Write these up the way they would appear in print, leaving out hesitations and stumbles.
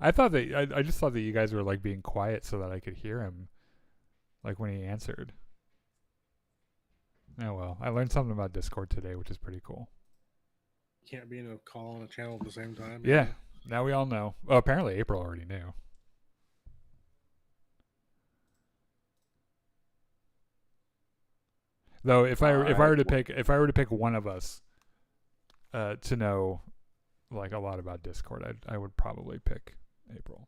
I just thought that you guys were like being quiet so that I could hear him, like when he answered. Oh well, I learned something about Discord today, which is pretty cool. Can't be in a call on a channel at the same time. Yeah, now we all know. Well, apparently April already knew. Though All if I right. were to pick one of us to know like a lot about Discord, I would probably pick April.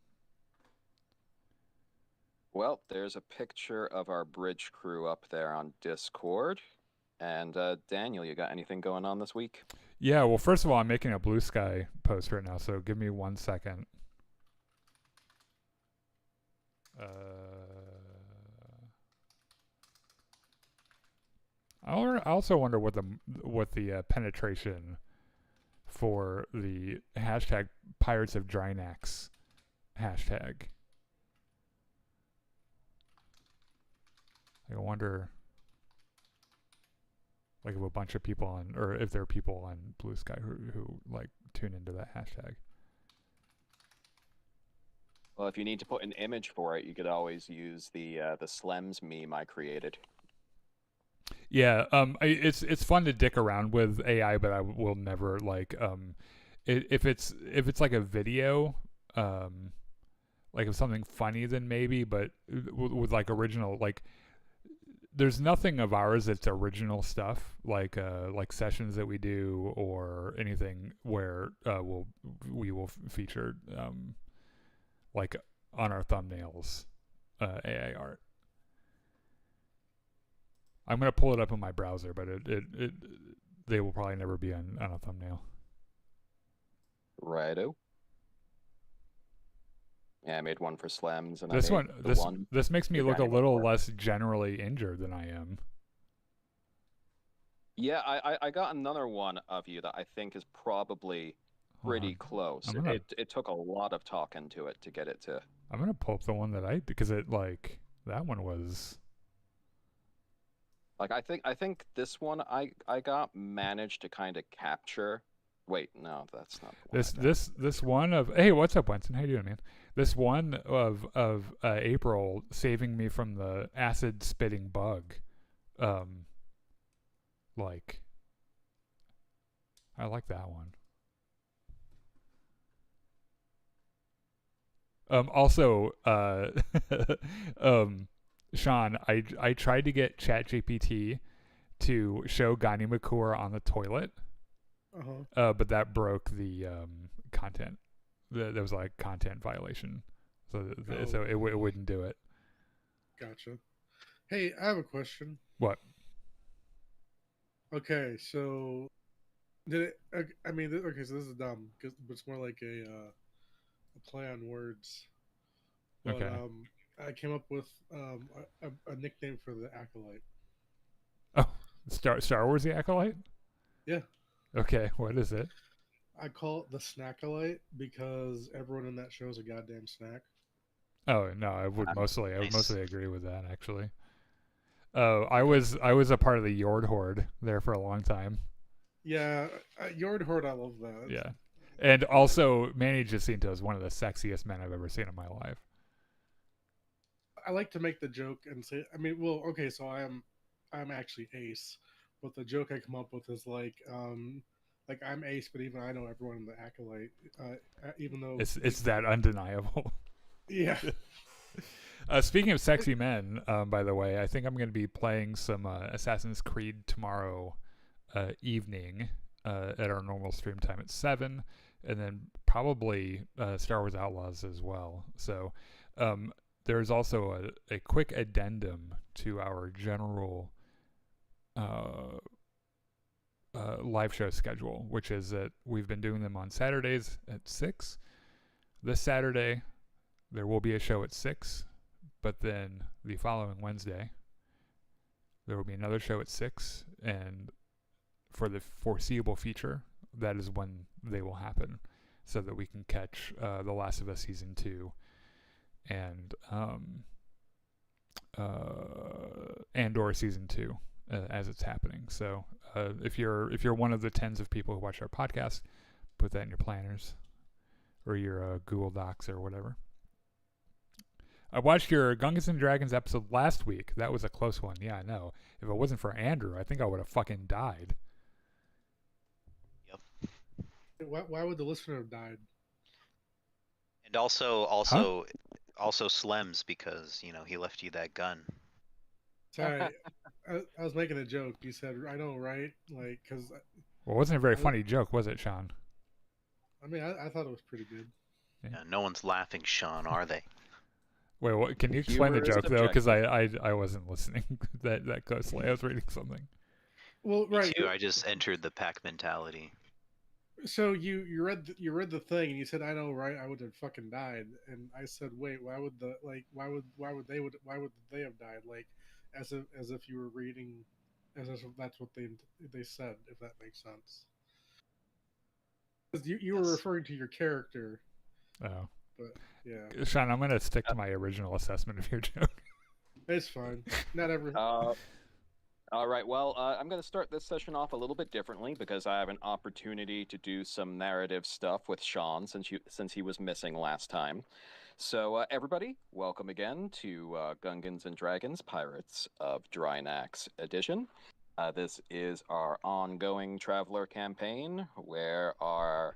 Well, there's a picture of our bridge crew up there on Discord. And Daniel, you got anything going on this week? Yeah, well, first of all, I'm making a Blue Sky post right now, so give me 1 second. I also wonder what the penetration for the hashtag Pirates of Drinax hashtag. I wonder, like, if a bunch of people on, or if there are people on Blue Sky who like tune into that hashtag. Well, if you need to put an image for it, you could always use the Slems meme I created. Yeah, it's fun to dick around with AI, but I will never like if it's like a video, like of something funny, then maybe, but with like original, like there's nothing of ours that's original stuff, like sessions that we do or anything where we will feature like on our thumbnails AI art. I'm gonna pull it up in my browser, but they will probably never be on a thumbnail. Righto. Yeah, I made one for Slems, and This I made one, the this one this makes me for look a Danny little before. less generally injured than I am. Yeah, I got another one of you that I think is probably Hold pretty on, close. I'm gonna It took a lot of talking to it to get it to. I'm gonna pull up the one that I, because it like that one was Like I think this one I got managed to kind of capture. Wait, no, that's not the one I got. this one of, hey, what's up, Winston? How you doing, man? This one of April saving me from the acid spitting bug. Like I like that one. Also, Sean, I tried to get ChatGPT to show Gani McClure on the toilet, Uh-huh. but that broke the content. There was like content violation, so it wouldn't do it. Gotcha. Hey, I have a question. What? Okay, so did it? I mean, okay, so this is dumb because it's more like a play on words. But Okay. I came up with a nickname for the acolyte. Oh, Star Wars the Acolyte. Yeah, Okay, what is it? I call it the snackalite because everyone in that show is a goddamn snack. Oh no, I would Nice. mostly agree with that actually. Oh, I was a part of the Yord Horde there for a long time. Yeah, Yord Horde, I love that. Yeah, and also Manny Jacinto is one of the sexiest men I've ever seen in my life. I like to make the joke and say, I mean, well, okay, so I'm actually Ace, but the joke I come up with is like I'm Ace, but even I know everyone in the acolyte, even though It's that undeniable. yeah, Speaking of sexy men, by the way, I think I'm going to be playing some Assassin's Creed tomorrow evening at our normal stream time at 7, and then probably Star Wars Outlaws as well. So there's also a quick addendum to our general live show schedule, which is that we've been doing them on Saturdays at 6. This Saturday, there will be a show at 6, but then the following Wednesday, there will be another show at 6, and for the foreseeable future, that is when they will happen, so that we can catch The Last of Us Season 2 and Andor Season 2 as it's happening. So if you're one of the tens of people who watch our podcast, put that in your planners. or your Google Docs or whatever. I watched your Gungans and Dragons episode last week. That was a close one. Yeah, I know. If it wasn't for Andrew, I think I would have fucking died. Yep. Why would the listener have died? And also Slems, because he left you that gun. Sorry, I was making a joke. You said, I know, right? Like, because Well, it wasn't a very funny joke, was it, Sean? I mean, I thought it was pretty good. Yeah, no one's laughing, Sean, are they? Wait, what, can you explain the Humor is joke though? Because subjective. I wasn't listening that closely. I was reading something. Well, Me right. too, I just entered the pack mentality. So you read the thing and you said, I know, right? I would have fucking died. And I said, wait, why would they have died? Like, as if you were reading, as if that's what they said. If that makes sense. Because you were Yes. referring to your character. Oh, But yeah, Sean, I'm gonna stick to my original assessment of your joke. it's fine. Not every. All right, well, I'm going to start this session off a little bit differently because I have an opportunity to do some narrative stuff with Sean since he was missing last time. So, everybody, welcome again to Gungans and Dragons Pirates of Drinax Edition. This is our ongoing Traveler campaign where our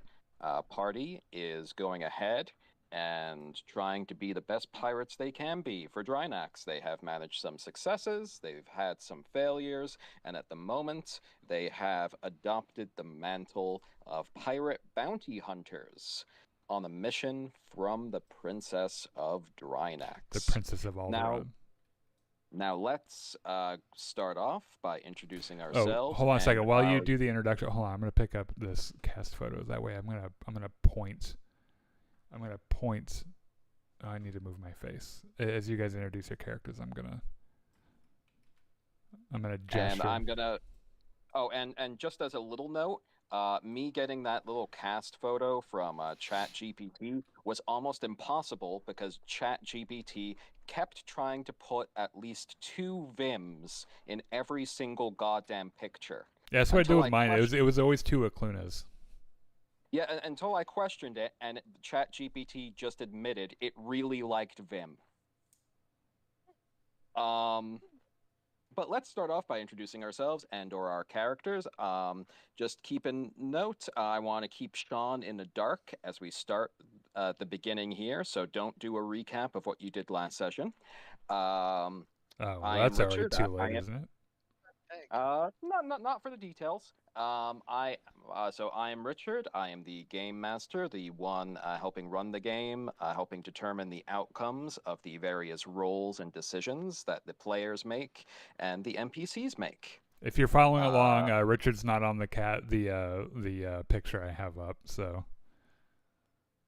party is going ahead and trying to be the best pirates they can be for Drinax. They have managed some successes, they've had some failures, and at the moment, they have adopted the mantle of pirate bounty hunters on a mission from the Princess of Drinax. The Princess of Alderaan. Now let's start off by introducing Oh, ourselves. hold on a second. and While you our- do the introduction, hold on. I'm gonna pick up this cast photo. That way, I'm gonna point. Oh, I need to move my face as you guys introduce your characters. I'm gonna gesture. And I'm gonna. Oh, and just as a little note, me getting that little cast photo from ChatGPT was almost impossible because ChatGPT kept trying to put at least 2 Vims in every single goddamn picture. Yeah, that's what I do until with I mine. It was always 2 Aclunas. Yeah, until I questioned it, and ChatGPT just admitted it really liked Vim. But let's start off by introducing ourselves and/or our characters. Just keep in note, I want to keep Sean in the dark as we start the beginning here, so don't do a recap of what you did last session. Oh, well, I am that's already Richard. too late, isn't it? Not for the details. So I am Richard. I am the game master, the one helping run the game, helping determine the outcomes of the various roles and decisions that the players make and the NPCs make. If you're following along, Richard's not on the picture I have up. So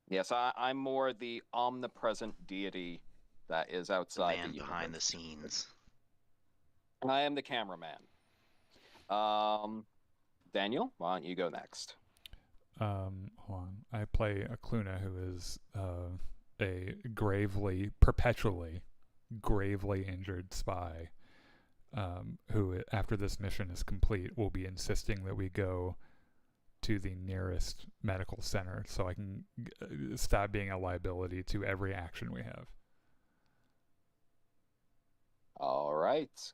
Yes, I'm more the omnipresent deity that is outside Man the behind the universe. scenes. I am the cameraman. Daniel, why don't you go next? hold on. I play Acluna, who is a perpetually gravely injured spy, who, after this mission is complete, will be insisting that we go to the nearest medical center so I can stop being a liability to every action we have. All right.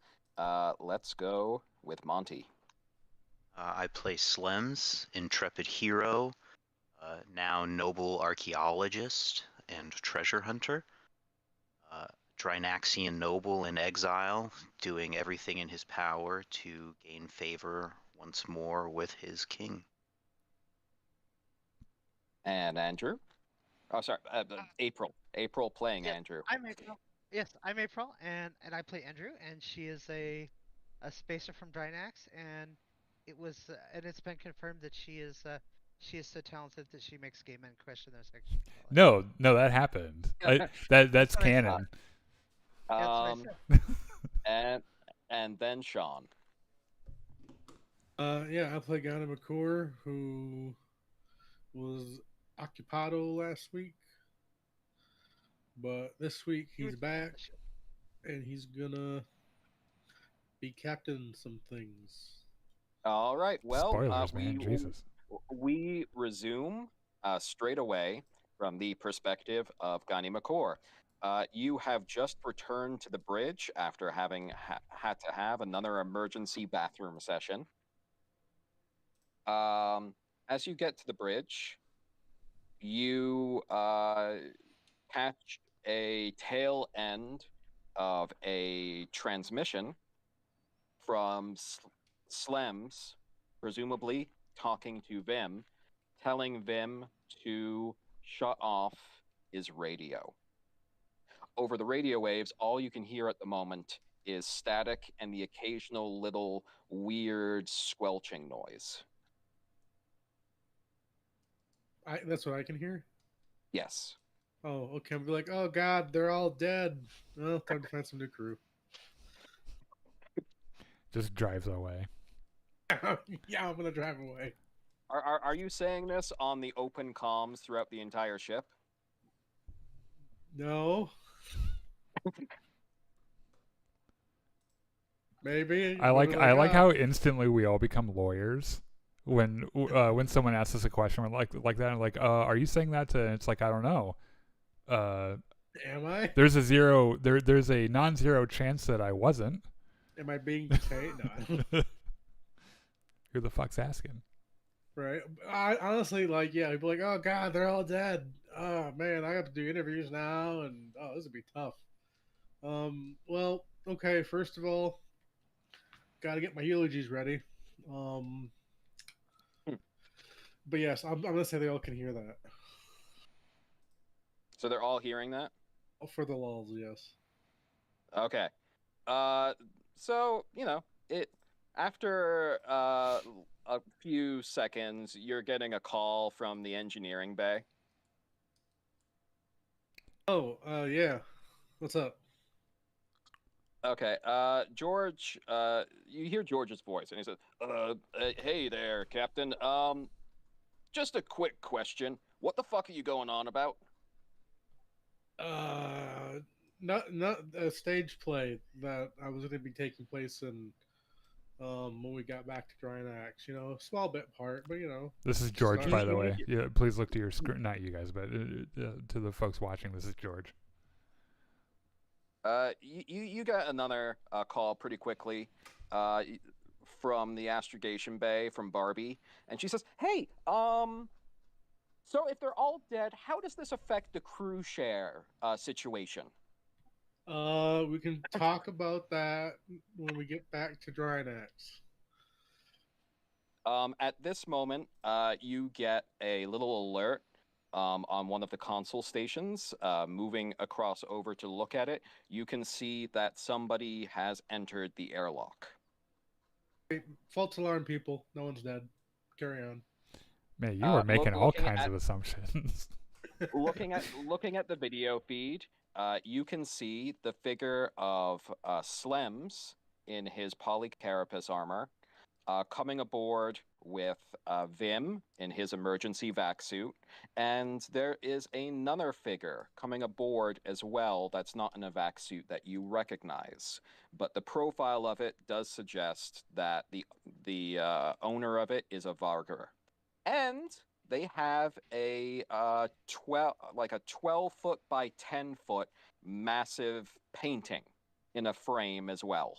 Let's go with Monty. I play Slems, intrepid hero, now noble archaeologist and treasure hunter. Drinaxian noble in exile, doing everything in his power to gain favor once more with his king. And Andrew. Oh, sorry, April. April playing Yes, Andrew. I'm April. Yes, I'm April, and I play Andrew, and she is a spacer from Drinax, and it's been confirmed that she is so talented that she makes gay men question their sexuality. No, that happened. That's what I said. canon. That's what I said. And then Sean. Yeah, I play Ghana McCore, who was occupado last week, but this week he's back, and he's gonna be captain some things. All right. Well, Spoilers, man. Jesus. We resume straight away from the perspective of Gani McCore. You have just returned to the bridge after having had to have another emergency bathroom session. As you get to the bridge, you catch a tail end of a transmission from Slems, presumably talking to Vim, telling Vim to shut off his radio. Over the radio waves, all you can hear at the moment is static and the occasional little weird squelching noise. That's what I can hear? Yes. Oh, okay. I'll be like, oh god, they're all dead. Well, time to find some new crew. Just drives away. Yeah, I'm gonna drive away. Are you saying this on the open comms throughout the entire ship? No. Maybe. I like "Ah." how instantly we all become lawyers when someone asks us a question like that. And like, are you saying that to? And it's like, I don't know. Am I? There's a non-zero chance that I wasn't. Am I being detained? No. Who the fuck's asking? Right. I honestly yeah, I'd be like, oh god, they're all dead. Oh man, I have to do interviews now, and oh, this would be tough. Well, okay. First of all, got to get my eulogies ready. But yes, I'm gonna say they all can hear that. So they're all hearing that? For the lulls, yes. Okay. So, after a few seconds, you're getting a call from the engineering bay. Oh, yeah. What's up? Okay, George, you hear George's voice, and he says, hey there, Captain. Just a quick question. What the fuck are you going on about? Not a stage play that I was going to be taking place in when we got back to Drinax. A small bit part, but This is George, by the way. Yeah, please look to your screen. Not you guys, but to the folks watching, this is George. You got another call pretty quickly from the astrogation bay from Barbie, and she says, "Hey, so if they're all dead, how does this affect the crew share situation?" We can talk about that when we get back to Drinax. At this moment, you get a little alert on one of the console stations. Moving across over to look at it, you can see that somebody has entered the airlock. False alarm, people. No one's dead. Carry on. Man, you are making all kinds of assumptions. looking at the video feed, you can see the figure of Slems in his polycarapace armor coming aboard with Vim in his emergency vac suit, and there is another figure coming aboard as well that's not in a vac suit that you recognize, but the profile of it does suggest that the owner of it is a Vargur, and they have a 12-foot by 10-foot massive painting in a frame as well.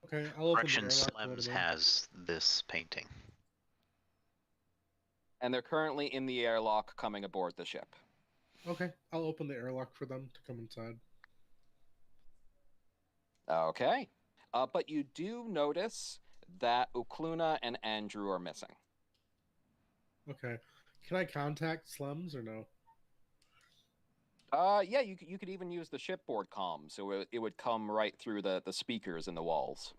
Okay, I'll open Correction, the airlock Slems has this painting. And they're currently in the airlock coming aboard the ship. Okay, I'll open the airlock for them to come inside. Okay. But you do notice that Ukluna and Andrew are missing. Okay. Can I contact Slums or no? Yeah, you could even use the shipboard comm, so it would come right through the speakers in the walls.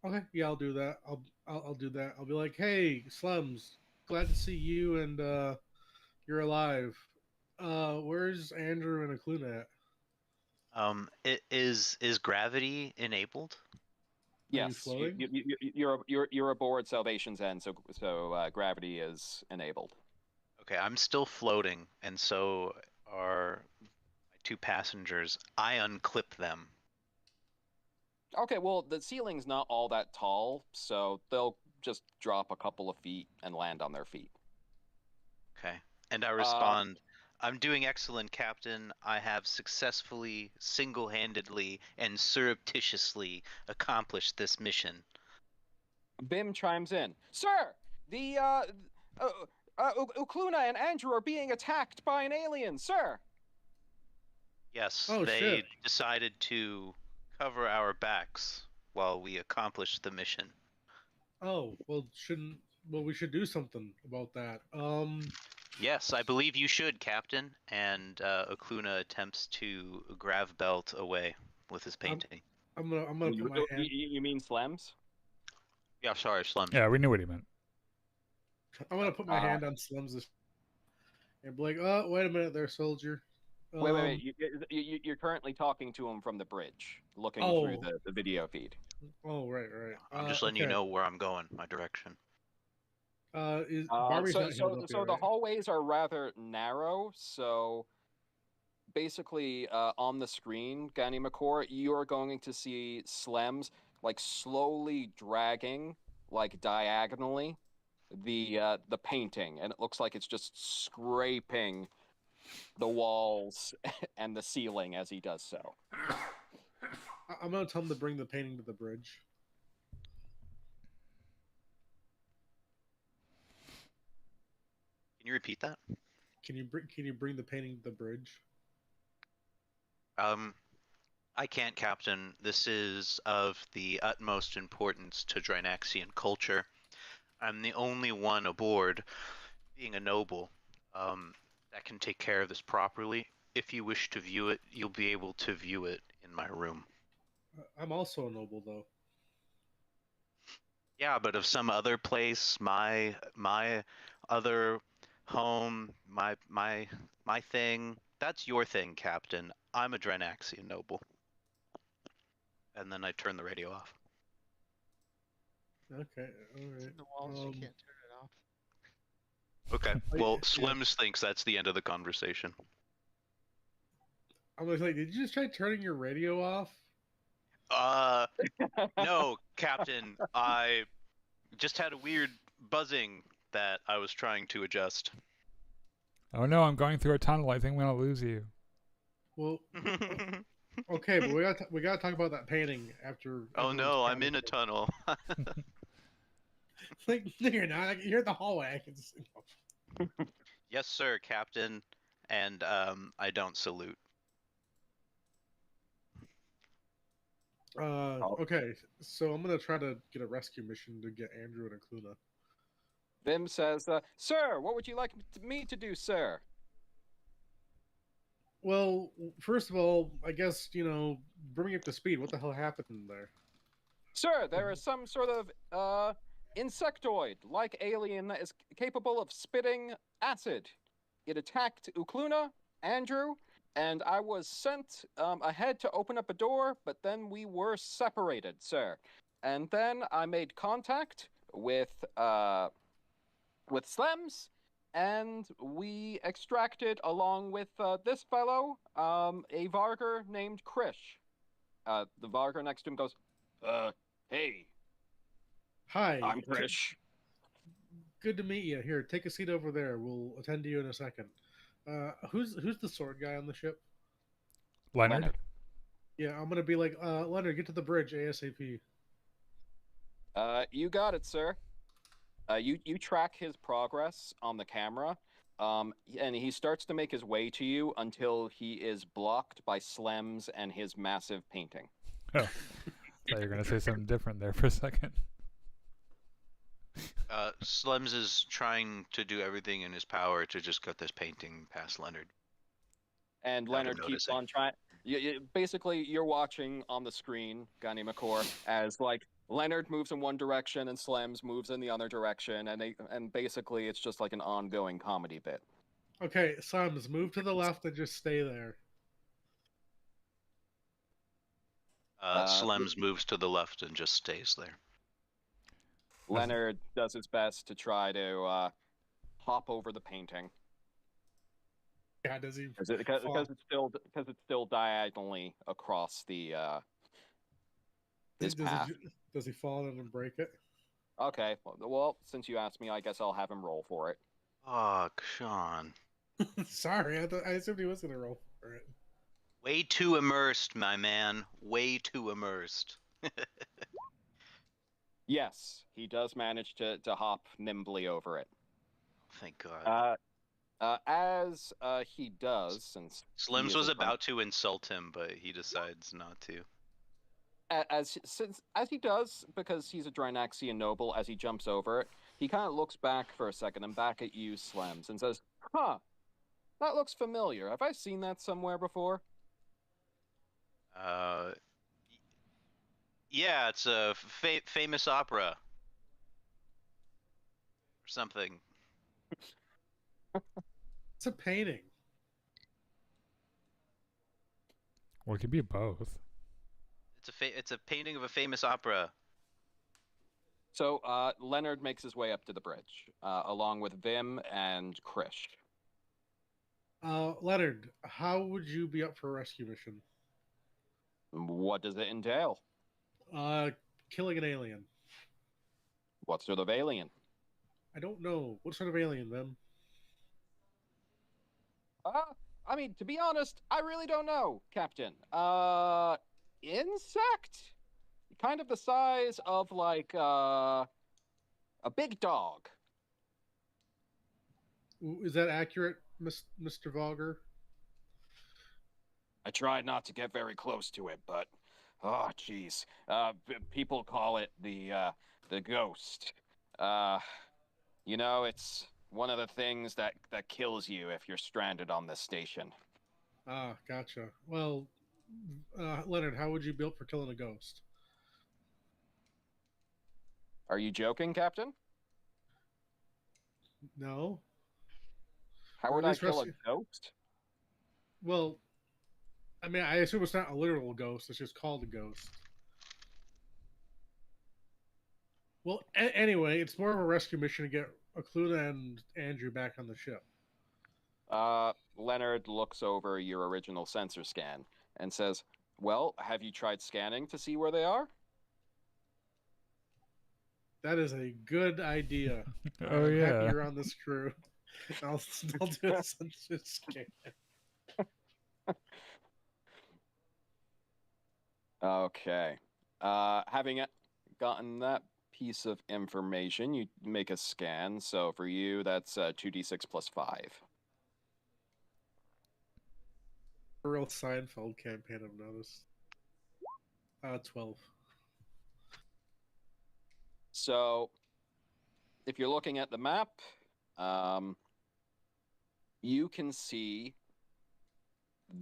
Okay, yeah, I'll do that. I'll do that. I'll be like, hey, Slums, glad to see you and you're alive. Where's Andrew and Akluna at? It is gravity enabled? Yes, you're aboard Salvation's End, so gravity is enabled. Okay, I'm still floating, and so are my two passengers. I unclip them. Okay, well, the ceiling's not all that tall, so they'll just drop a couple of feet and land on their feet. Okay, and I respond, I'm doing excellent, Captain. I have successfully, single-handedly, and surreptitiously accomplished this mission. Bim chimes in. Sir, the Ukluna and Andrew are being attacked by an alien, sir. Yes, Oh, they shit. decided to cover our backs while we accomplished the mission. Oh, well, we should do something about that. Yes, I believe you should, Captain. And Okluna attempts to grab Belt away with his painting. I'm gonna put my hand. You mean Slems? Yeah, sorry, Slums. Yeah, we knew what he meant. I'm gonna put my hand on Slim's and be like, wait a minute there, soldier. Wait. You're currently talking to him from the bridge, looking through the video feed. Oh, right. I'm just letting you know where I'm going, my direction. Barbie's not healed up so here, the right? hallways are rather narrow. So basically, on the screen, Gani Makor, you are going to see Slems like slowly dragging, like diagonally, the painting, and it looks like it's just scraping the walls and the ceiling as he does so. I'm gonna tell him to bring the painting to the bridge. Can you repeat that? Can you bring the painting to the bridge? I can't, Captain. This is of the utmost importance to Drinaxian culture. I'm the only one aboard, being a noble, that can take care of this properly. If you wish to view it, you'll be able to view it in my room. I'm also a noble, though. Yeah, but of some other place, my other home, my thing, that's your thing, Captain. I'm a Drinaxian noble. And then I turn the radio off. Okay, all right. It's in the walls. You can't turn it off. Okay. Oh, Well, yeah. Slims thinks that's the end of the conversation. I was like, did you just try turning your radio off? No, Captain. I just had a weird buzzing that I was trying to adjust. Oh no, I'm going through a tunnel. I think I'm gonna lose you. Well, okay, but we gotta talk about that painting after. Oh no, I'm in a tunnel. Like, no, you're not. You're in the hallway. I can see. Yes, sir, Captain. And I don't salute. Okay, so I'm gonna try to get a rescue mission to get Andrew and Akuna. Vim says, Sir, what would you like me to do, sir? Well, first of all, I guess, bring me up to speed. What the hell happened there? Sir, there is some sort of insectoid-like alien that is capable of spitting acid. It attacked Ukluna, Andrew, and I was sent ahead to open up a door, but then we were separated, sir. And then I made contact with Slems, and we extracted, along with this fellow, a Vargar named Krish. The Vargar next to him goes, hey. Hi. I'm Krish. Good to meet you. Here, take a seat over there. We'll attend to you in a second. Who's the sword guy on the ship? Leonard? Yeah, I'm gonna be like, Leonard, get to the bridge ASAP. You got it, sir. You track his progress on the camera, and he starts to make his way to you until he is blocked by Slems and his massive painting. Oh, I thought you were gonna say something different there for a second. Slems is trying to do everything in his power to just get this painting past Leonard. And Leonard keeps on trying. Basically, you're watching on the screen, Gani Makor, as like Leonard moves in one direction and Slems moves in the other direction, and basically it's just like an ongoing comedy bit. Okay, Sams, move to the left and just stay there. Slems moves to the left and just stays there. Leonard does his best to try to hop over the painting. Yeah, does he? Because it's still diagonally across the his path. Does he fall in and break it? Okay, well, since you asked me, I guess I'll have him roll for it. Fuck, Sean. Sorry, I assumed he was gonna roll for it. Way too immersed, my man. Way too immersed. Yes, he does manage to hop nimbly over it. Thank God. As he does, since he Slims is was a drunk, about to insult him, but he decides not to. as he does, because he's a Drinaxian noble, as he jumps over it, he kind of looks back for a second and back at you, Slems, and says, "Huh, that looks familiar. Have I seen that somewhere before?" Yeah, it's a famous opera or something. It's a painting. Well, it could be both. It's a painting of a famous opera. So Leonard makes his way up to the bridge, along with Vim and Krish. Leonard, how would you be up for a rescue mission? What does it entail? Killing an alien. What sort of alien? I don't know. What sort of alien, then? I mean, to be honest, I really don't know, Captain. Insect? Kind of the size of, like, a big dog. Is that accurate, Mr. Vogger? I tried not to get very close to it, but, oh, jeez. People call it the ghost. You know, it's one of the things that kills you if you're stranded on this station. Ah, gotcha. Well, Leonard, how would you be up for killing a ghost? Are you joking, Captain? No. How Or would at I least kill a rescue- ghost? Well, I mean, I assume it's not a literal ghost. It's just called a ghost. Well, anyway, it's more of a rescue mission to get Okluna and Andrew back on the ship. Leonard looks over your original sensor scan and says, "Well, have you tried scanning to see where they are?" That is a good idea. Oh, I'm happy yeah. you're on this crew. I'll do a sensor scan. Okay. Having gotten that piece of information, you make a scan. So for you, that's 2d6 plus 5. A real Seinfeld campaign, I've noticed. 12. So if you're looking at the map, you can see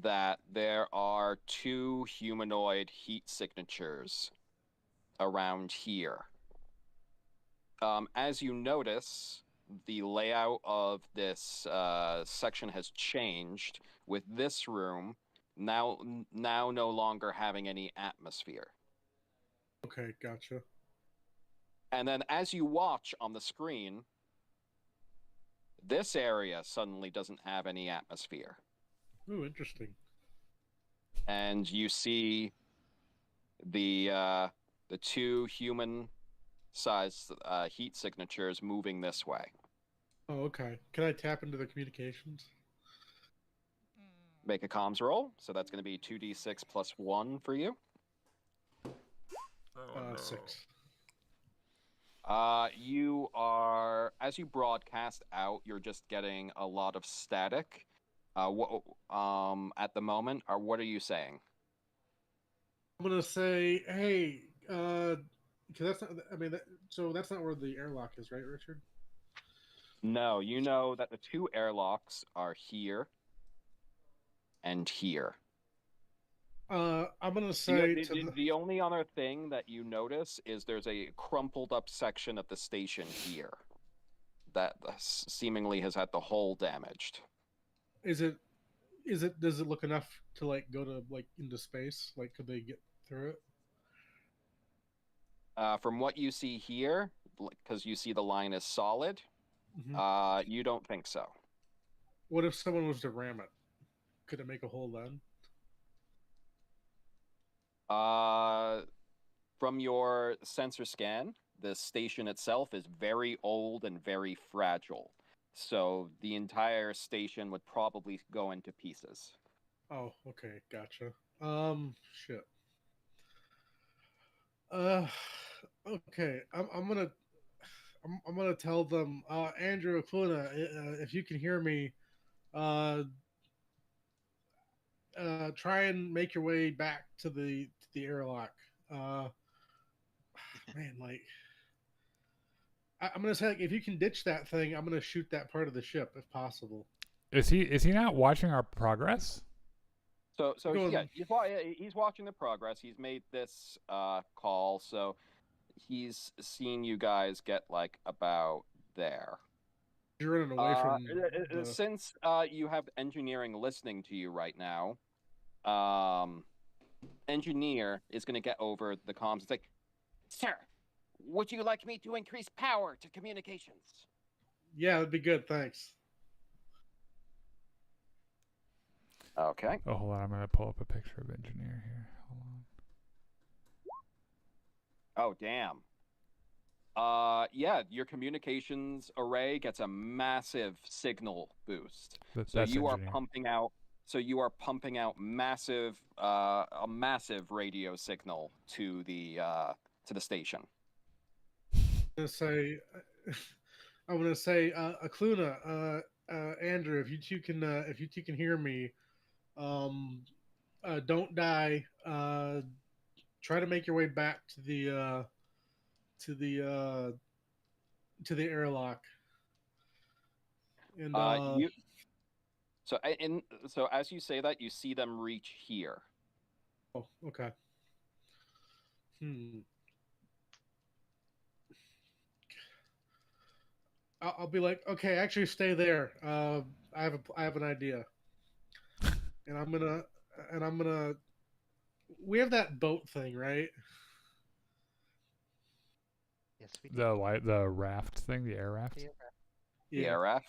that there are 2 humanoid heat signatures around here. As you notice, the layout of this section has changed, with this room now no longer having any atmosphere. Okay, gotcha. And then as you watch on the screen, this area suddenly doesn't have any atmosphere. Ooh, interesting. And you see the 2 human-sized heat signatures moving this way. Oh, okay. Can I tap into the communications? Make a comms roll. So that's going to be 2d6 plus 1 for you. 6. You are, as you broadcast out, you're just getting a lot of static. At the moment, what are you saying? I'm gonna say, hey, because that's not. I mean, so that's not where the airlock is, right, Richard? No, you know that the 2 airlocks are here and here. I'm gonna say the only other thing that you notice is there's a crumpled up section of the station here that seemingly has had the hull damaged. Does it look enough to like go to like into space? Like, could they get through it? From what you see here, because you see the line is solid, you don't think so. What if someone was to ram it? Could it make a hole then? From your sensor scan, the station itself is very old and very fragile. So the entire station would probably go into pieces. Oh, okay, gotcha. Shit. Uh, okay. I'm gonna tell them, Andrew Acuna, if you can hear me, uh, try and make your way back to the airlock. Uh, man, like, I'm gonna say, like, if you can ditch that thing, I'm gonna shoot that part of the ship if possible. Is he not watching our progress? So Going- yeah, he's watching the progress. He's made this call, so he's seen you guys get like about there. You're running away from the... Since you have engineering listening to you right now, engineer is going to get over the comms. It's like, sir, would you like me to increase power to communications? Yeah, that'd be good. Thanks. Okay. Oh, hold on. I'm gonna pull up a picture of engineer here. Hold on. Oh, damn. Yeah, your communications array gets a massive signal boost. So That's you are engineer. pumping out. So you are pumping out a massive radio signal to the station. I'm gonna say, Acuna, Andrew, if you two can hear me, don't die. Try to make your way back to the to the airlock. And So as you say that, you see them reach here. oh, okay. I'll be like, okay, actually stay there. I have an idea, and I'm gonna. We have that boat thing, right? Yes, we do. The raft thing, the air raft. The The air raft.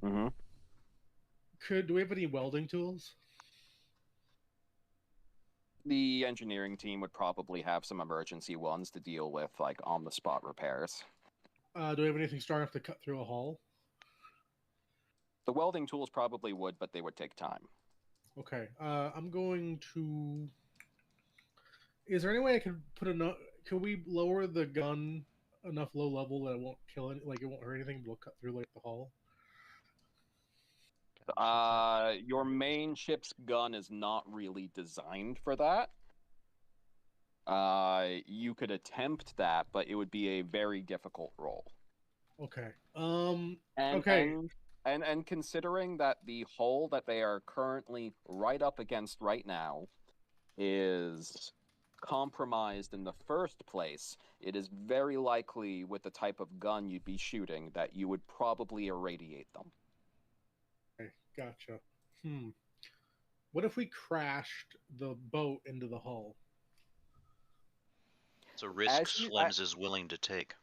Mm-hmm. Do we have any welding tools? The engineering team would probably have some emergency ones to deal with, like on-the-spot repairs. Do we have anything strong enough to cut through a hull? The welding tools probably would, but they would take time. Okay. I'm going to. Is there any way I could put enough? Can we lower the gun enough low level that it won't kill it? Like it won't hurt anything, but it'll cut through like the hull. Your main ship's gun is not really designed for that. You could attempt that, but it would be a very difficult roll. Okay. Okay. And considering that the hull that they are currently right up against right now is compromised in the first place, it is very likely with the type of gun you'd be shooting that you would probably irradiate them. Okay, gotcha. What if we crashed the boat into the hull? It's a risk Slims is willing to take.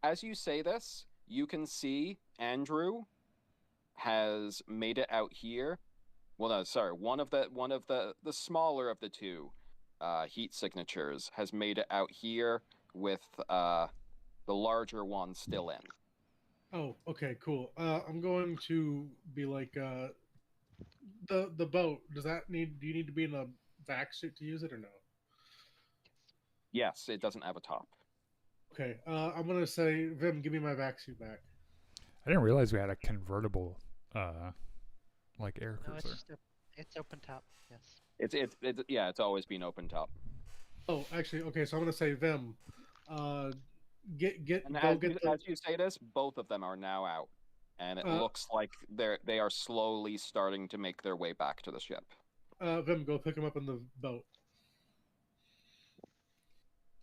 As you say this, you can see Andrew has made it out here. Well, no, sorry. One of the smaller of the two heat signatures has made it out here with the larger one still in. Oh, okay, cool. I'm going to be like, the boat. Do you need to be in a vac suit to use it or no? Yes, it doesn't have a top. Okay. I'm gonna say, Vim, give me my vac suit back. I didn't realize we had a convertible, like air No, cruiser. it's open top. Yes. It's always been open top. Oh, actually, okay. So I'm gonna say, Vim, as you say this, both of them are now out, and it looks like they are slowly starting to make their way back to the ship. Vim, go pick them up in the boat.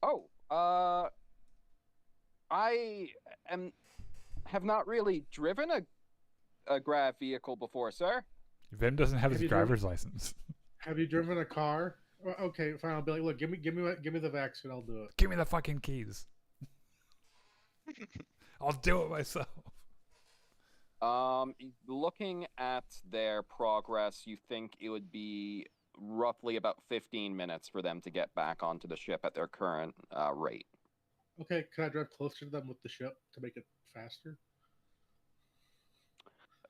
Oh, I have not really driven a grav vehicle before, sir. Vim doesn't have his driver's license. Have you driven a car? Okay, fine. I'll be like, look, give me the vac suit. I'll do it. Give me the fucking keys. I'll do it myself. Looking at their progress, you think it would be roughly about 15 minutes for them to get back onto the ship at their current rate. Okay, can I drive closer to them with the ship to make it faster?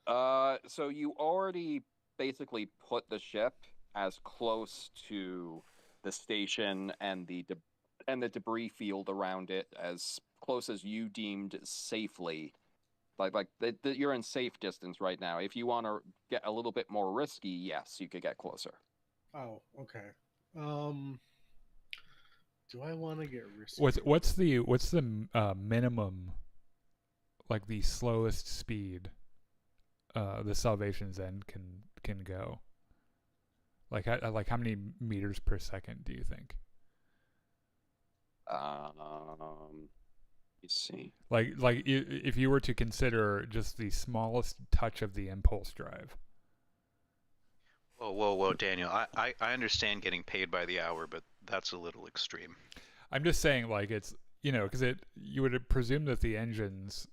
So you already basically put the ship as close to the station and the debris field around it as close as you deemed safely. You're in safe distance right now. If you want to get a little bit more risky, yes, you could get closer. Oh, okay. Do I want to get risky? What's the minimum, like the slowest speed the Salvation's End can go? Like how many meters per second do you think? You see. Like if you were to consider just the smallest touch of the impulse drive. Whoa, Daniel. I understand getting paid by the hour, but that's a little extreme. I'm just saying, like, it's, because you would presume that the engines.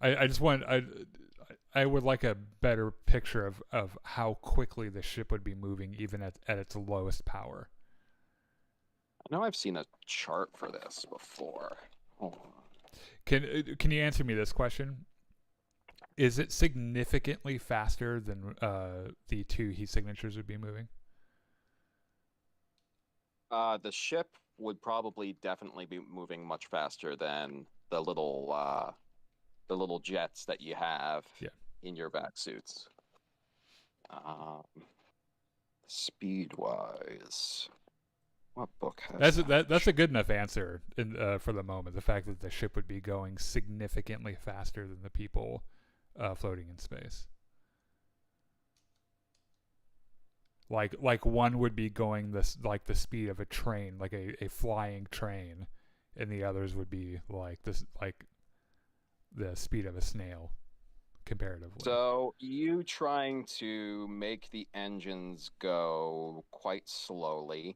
I would like a better picture of how quickly the ship would be moving even at its lowest power. I know I've seen a chart for this before. Hold on. Can you answer me this question? Is it significantly faster than the two heat signatures would be moving? The ship would probably definitely be moving much faster than the little jets that you have in your back suits. Speed-wise, what book has that's a good enough answer for the moment. The fact that the ship would be going significantly faster than the people floating in space. Like one would be going the speed of a train, like a flying train, and the others would be like the speed of a snail, comparatively. So you trying to make the engines go quite slowly.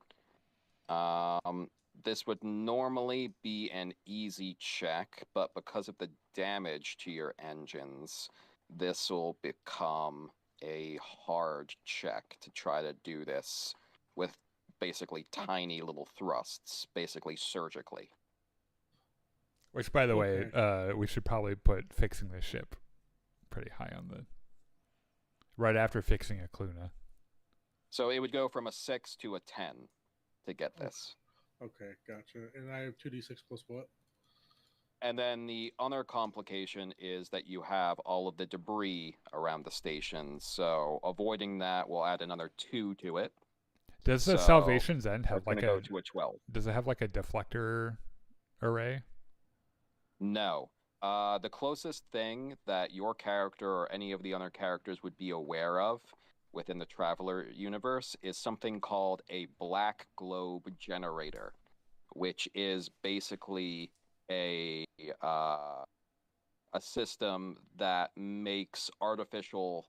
This would normally be an easy check, but because of the damage to your engines, this will become a hard check to try to do this with basically tiny little thrusts, basically surgically. Which, by the way, we should probably put fixing the ship pretty high on the... Right after fixing a Cluna. So it would go from a 6 to a 10 to get this. Okay, gotcha. And I have 2d6 plus what? And then the other complication is that you have all of the debris around the station. So avoiding that will add another 2 to it. Does the Salvation's End have like go to a 12? Does it have like a deflector array? No. The closest thing that your character or any of the other characters would be aware of within the Traveler universe is something called a black globe generator, which is basically a system that makes artificial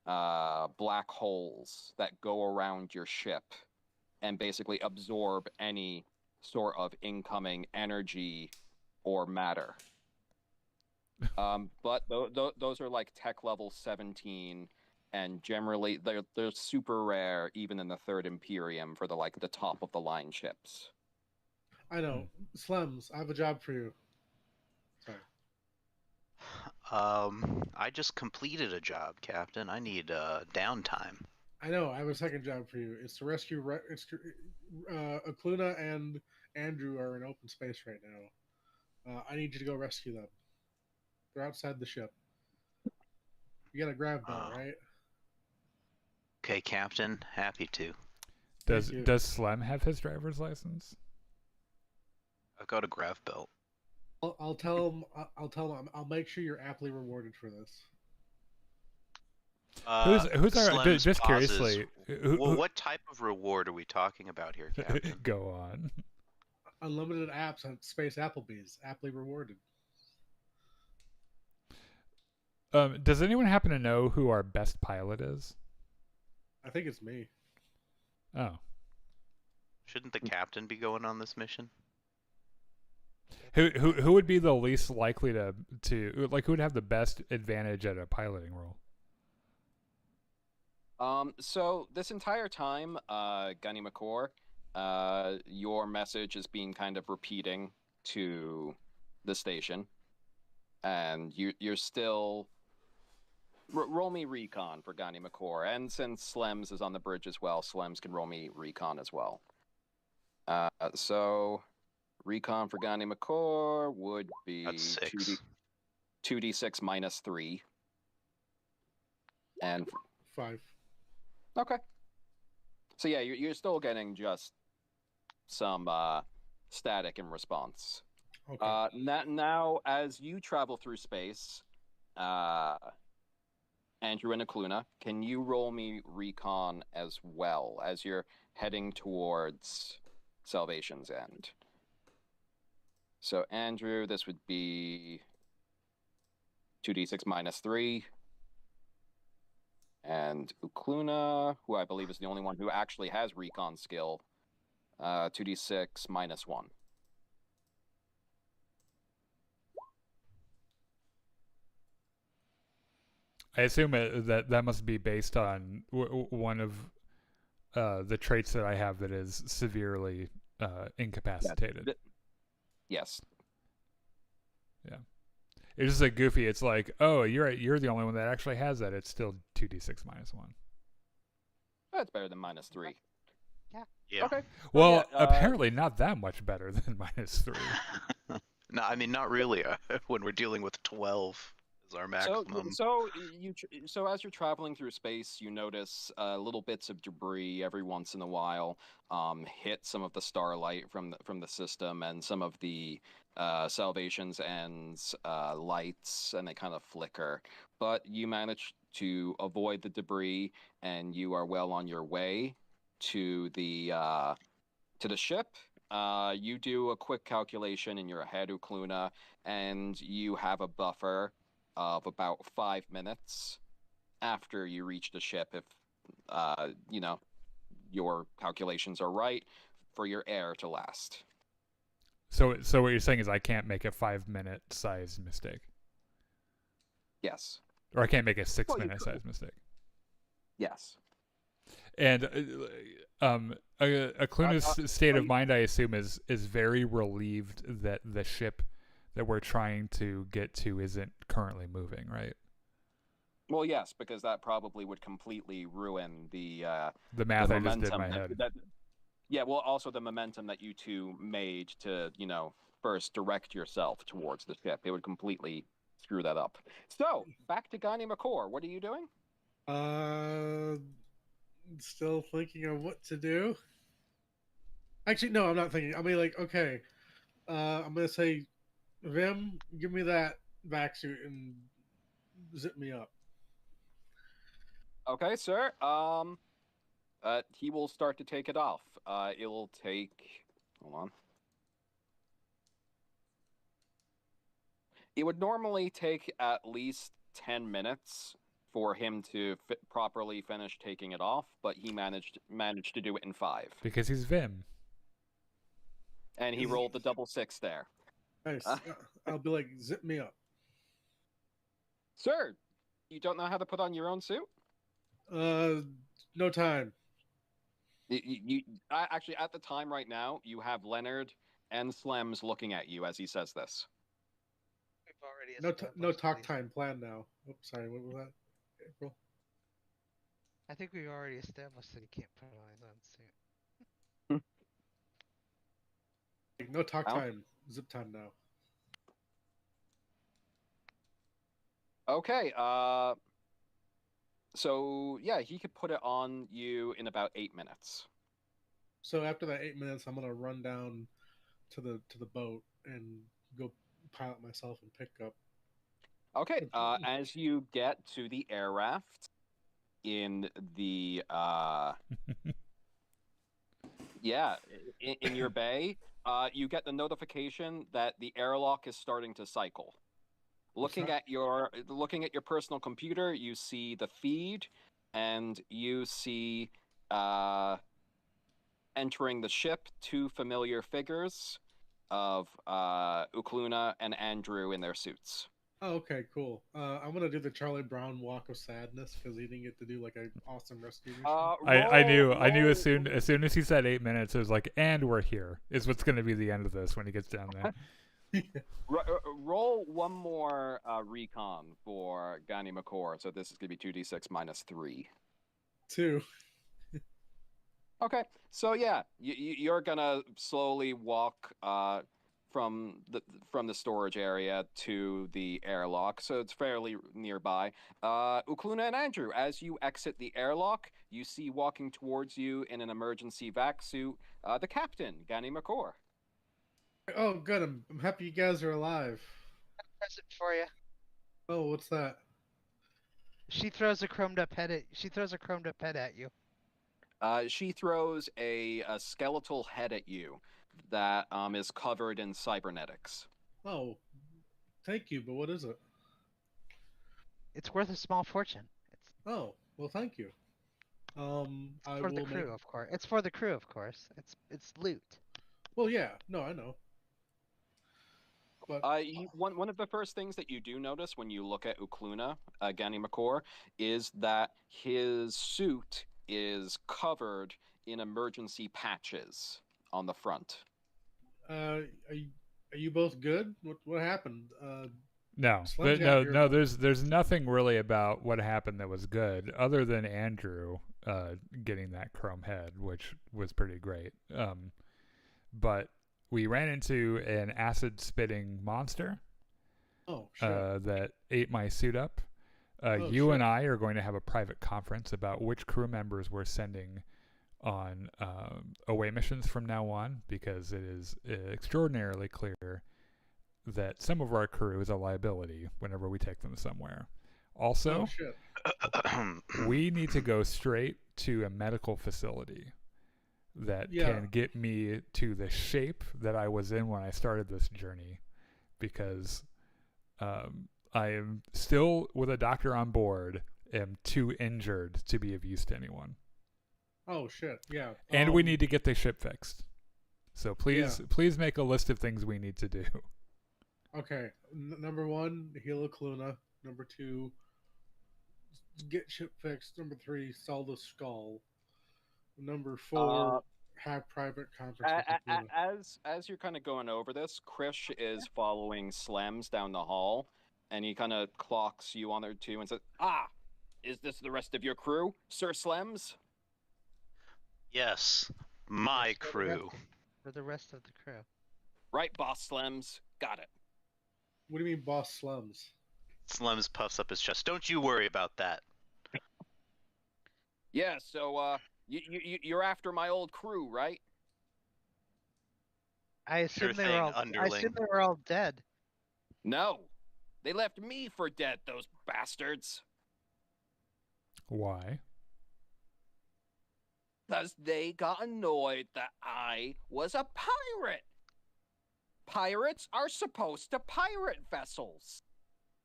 black holes that go around your ship and basically absorb any sort of incoming energy or matter. But those are like tech level 17, and generally they're super rare even in the Third Imperium for the top of the line ships. I know. Slems, I have a job for you. Sorry. I just completed a job, Captain. I need downtime. I know. I have a second job for you. It's to rescue. Akluna and Andrew are in open space right now. I need you to go rescue them. They're outside the ship. You got a grav belt, right? Okay, Captain. Happy to. Does Slem have his driver's license? I've got a grav belt. I'll tell him. I'll make sure you're aptly rewarded for this. Who's our? Just pauses. Curiously, what type of reward are we talking about here, Captain? Go on. Unlimited apps on Space Applebee's, aptly rewarded. Does anyone happen to know who our best pilot is? I think it's me. Oh. Shouldn't the captain be going on this mission? Who would be the least likely to like, who would have the best advantage at a piloting role? So this entire time, Gunny McCore, your message is being kind of repeating to the station. and you're still. Roll me recon for Gani McCore, and since Slems is on the bridge as well, Slems can roll me recon as well. So recon for Gani McCore would be That's 6. 2d6 minus 3. And 5. okay. So yeah, you're still getting just some static in response. Okay. Now, as you travel through space, Andrew and Akluna, can you roll me recon as well as you're heading towards Salvation's End? So Andrew, this would be 2d6 minus 3. And Ukluna, who I believe is the only one who actually has recon skill, 2d6 minus 1. I assume that must be based on one of the traits that I have that is severely incapacitated. Yes. Yeah. It's just like goofy. It's like, oh, you're the only one that actually has that. It's still 2d6 minus 1. That's better than minus 3. Yeah. Okay. Well, yeah, apparently not that much better than minus 3. No, I mean not really. When we're dealing with 12 is our maximum. So as you're traveling through space, you notice little bits of debris every once in a while hit some of the starlight from the system and some of the Salvation's End's lights, and they kind of flicker. But you manage to avoid the debris, and you are well on your way to the ship. You do a quick calculation in your head, Ukluna, and you have a buffer of about 5 minutes after you reach the ship, if your calculations are right, for your air to last. So what you're saying is I can't make a 5-minute size mistake, Yes. or I can't make a 6 Well, you minute could. size mistake. Yes. And Akluna's state of mind, I assume, is very relieved that the ship that we're trying to get to isn't currently moving, right? Well, yes, because that probably would completely ruin the math I just momentum did in my head. Yeah, well, also the momentum that you two made to, first direct yourself towards the ship. It would completely screw that up. So, back to Gani McCore. What are you doing? Still thinking of what to do. Actually, no, I'm not thinking. I mean, like, okay, I'm gonna say, Vim, give me that vac suit and zip me up. Okay, sir. He will start to take it off. It'll take. Hold on. It would normally take at least 10 minutes for him to properly finish taking it off, but he managed to do it in 5. Because he's Vim. And he rolled the double 6 there. Nice. I'll be like, zip me up. Sir, you don't know how to put on your own suit? No time. Actually, at the time right now, you have Leonard and Slems looking at you as he says this. We've already No talk time planned now. Oops, sorry, what was that? April? I think we've already established that he can't put on his own suit. No talk Well. time. Zip time now. Okay, so yeah, he could put it on you in about 8 minutes. So after that 8 minutes, I'm gonna run down to the boat and go pilot myself and pick up. Okay, as you get to the air raft in the in your bay, you get the notification that the airlock is starting to cycle. Looking at your personal computer, you see the feed, and you see entering the ship 2 familiar figures of Ukluna and Andrew in their suits. Oh, okay, cool. I'm gonna do the Charlie Brown walk of sadness because he didn't get to do like an awesome rescue mission. I knew as soon as he said 8 minutes, it was like, and we're here is what's going to be the end of this when he gets down there. Roll one more recon for Gani McCord. So this is going to be 2d6 minus 3. 2. Okay, so yeah, you're gonna slowly walk from the storage area to the airlock, so it's fairly nearby. Ukluna and Andrew, as you exit the airlock, you see walking towards you in an emergency vac suit the captain, Gani McCord. Oh, good. I'm happy you guys are alive. Present for you. Oh, what's that? She throws a chromed up head at you. She throws a skeletal head at you that is covered in cybernetics. Oh, thank you, but what is it? It's worth a small fortune. Oh, well, thank you. I For the will crew, make. of course. It's for the crew, of course. It's loot. Well, yeah, no, I know. But One of the first things that you do notice when you look at Ukluna, Gani McCord, is that his suit is covered in emergency patches on the front. are you both good? What happened? No, Slim's got no, here no. about- There's nothing really about what happened that was good, other than Andrew getting that chrome head, which was pretty great. But we ran into an acid spitting monster Oh shit. that ate my suit up. Oh, You and shit. I are going to have a private conference about which crew members we're sending on away missions from now on, because it is extraordinarily clear that some of our crew is a liability whenever we take them somewhere. Also, Oh shit. we need to go straight to a medical facility that Yeah. can get me to the shape that I was in when I started this journey, because I am still, with a doctor on board, am too injured to be of use to anyone. Oh shit. Yeah. And we need to get the ship fixed. So please make a list of things we need to do. Okay. Number 1, heal Ukluna. Number 2, get ship fixed. Number 3, sell the skull. Number 4, have private conference with Ukluna. As you're kind of going over this, Krish is following Slems down the hall, and he kind of clocks you on there too and says, "Ah, is this the rest of your crew, Sir Slems?" Yes, my Yes, for the rest- crew. For the rest of the crew. Right, Boss Slems. Got it. What do you mean, boss slums? Slems puffs up his chest. Don't you worry about that. Yeah, so you're after my old crew, right? I assume Sure they thing, were all. I underling. assume they were all dead. No. They left me for dead, those bastards. Why? Because they got annoyed that I was a pirate. Pirates are supposed to pirate vessels.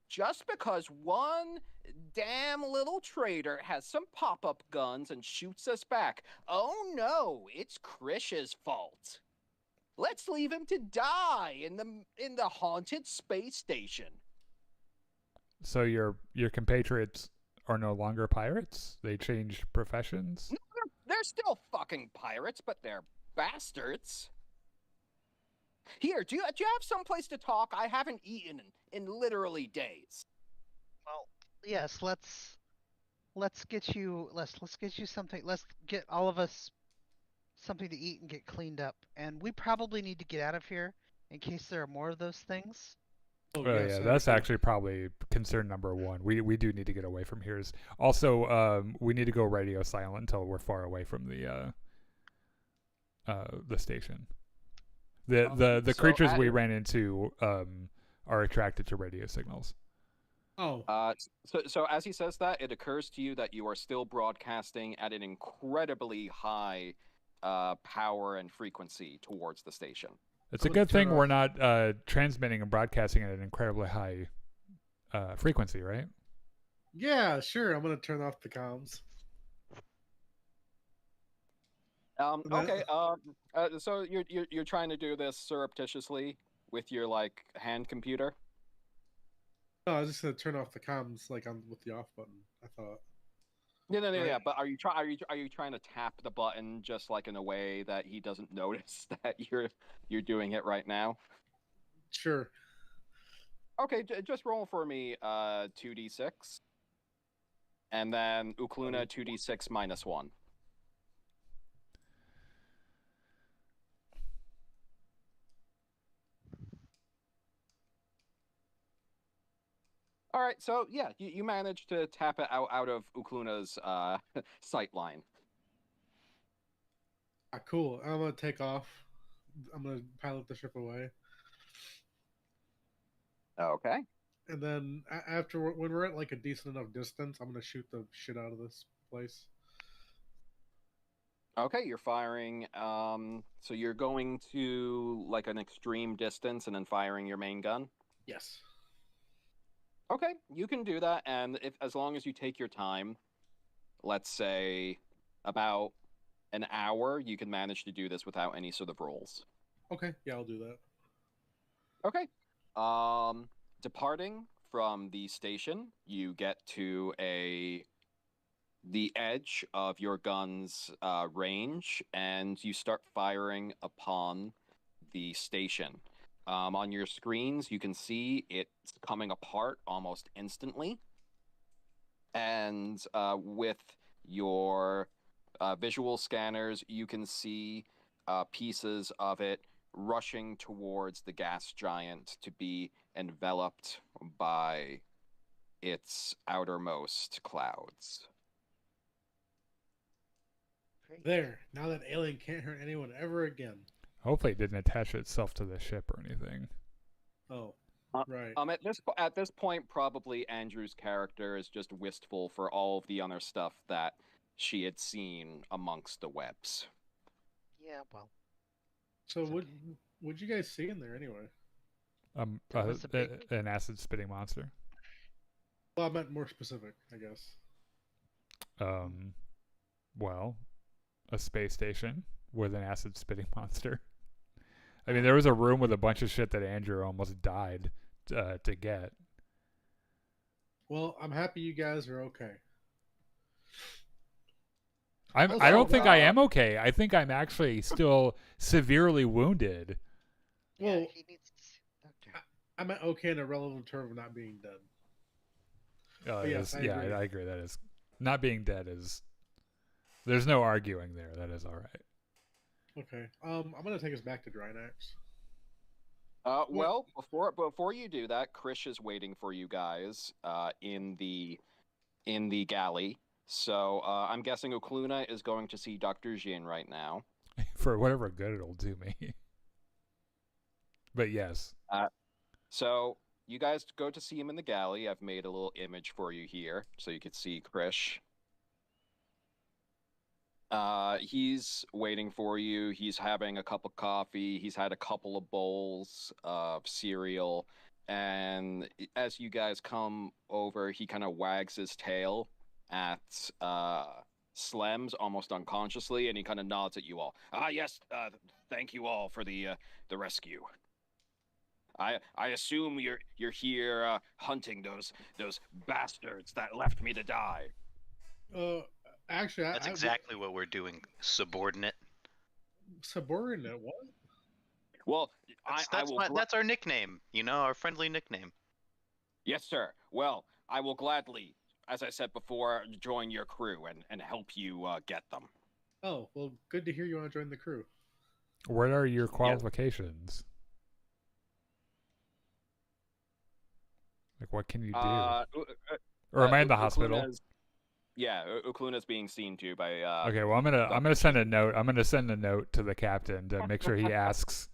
Just because one damn little trader has some pop-up guns and shoots us back, oh no, it's Krish's fault. Let's leave him to die in the haunted space station. So your compatriots are no longer pirates? They changed professions? No, they're still fucking pirates, but they're bastards. Here, do you have someplace to talk? I haven't eaten in literally days. Well, yes. Let's get you something. Let's get all of us something to eat and get cleaned up. And we probably need to get out of here in case there are more of those things. Oh yes, yeah, I that's agree. actually probably concern number one. We do need to get away from here. Also, we need to go radio silent until we're far away from the station. The So creatures we ran into are attracted to radio signals. Oh, So as he says that, it occurs to you that you are still broadcasting at an incredibly high power and frequency towards the station. It's a I'm gonna good thing turn we're not transmitting and broadcasting at an incredibly high frequency, right? yeah, sure. I'm gonna turn off the comms. Okay. So you're trying to do this surreptitiously with your like hand computer. No, I was just gonna turn off the comms like on with the off button. I thought. Yeah. Right. But are you trying to tap the button just like in a way that he doesn't notice that you're doing it right now? Sure. Okay, just roll for me 2d6. And then Ukluna 2d6 minus 1. All right, so yeah, you managed to tap it out of Ukluna's sight line. Cool. I'm gonna take off. I'm gonna pilot the ship away, Okay. and then after when we're at like a decent enough distance, I'm gonna shoot the shit out of this place. Okay, you're firing. So you're going to like an extreme distance and then firing your main gun. Yes. Okay, you can do that, and if as long as you take your time, let's say about an hour, you can manage to do this without any sort of rolls. Okay. Yeah, I'll do that. Okay. Departing from the station, you get to the edge of your gun's range, and you start firing upon the station. On your screens, you can see it's coming apart almost instantly. And with your visual scanners, you can see pieces of it rushing towards the gas giant to be enveloped by its outermost clouds. Great. There. Now that alien can't hurt anyone ever again. Hopefully, it didn't attach itself to the ship or anything. Oh. Right. At this point, probably Andrew's character is just wistful for all of the other stuff that she had seen amongst the webs. Yeah, well. So It's what'd you guys see in there anyway? There was a big- An acid spitting monster. Well, I meant more specific, I guess. Well, a space station with an acid spitting monster. I mean, there was a room with a bunch of shit that Andrew almost died to get. Well, I'm happy you guys are okay. I don't think I am okay. I think I'm actually still severely wounded. Yeah, Well, he needs to see the doctor. I meant okay in a relative term of not being dead. Yes, I yeah, agree. I agree. That is not being dead is. There's no arguing there. That is all right. Okay. I'm gonna take us back to Drinax. Well, before you do that, Krish is waiting for you guys in the galley. So I'm guessing Ukluna is going to see Dr. Jin right now. For whatever good it'll do me. But yes. So you guys go to see him in the galley. I've made a little image for you here so you could see Krish. He's waiting for you. He's having a cup of coffee. He's had a couple of bowls of cereal. And as you guys come over, he kind of wags his tail at Slems almost unconsciously, and he kind of nods at you all. Yes, thank you all for the rescue. I assume you're here hunting those bastards that left me to die. Actually, That's exactly what we're doing, subordinate. Subordinate. What? Well, That's our nickname, our friendly nickname. Yes, sir. Well, I will gladly, as I said before, join your crew and help you get them. Oh, well, good to hear you want to join the crew. What are your qualifications? Like, what can you do? Or am I in the hospital? Yeah, Ukluna's being seen to by. Okay, well, I'm gonna send a note. I'm gonna send a note to the captain to make sure he asks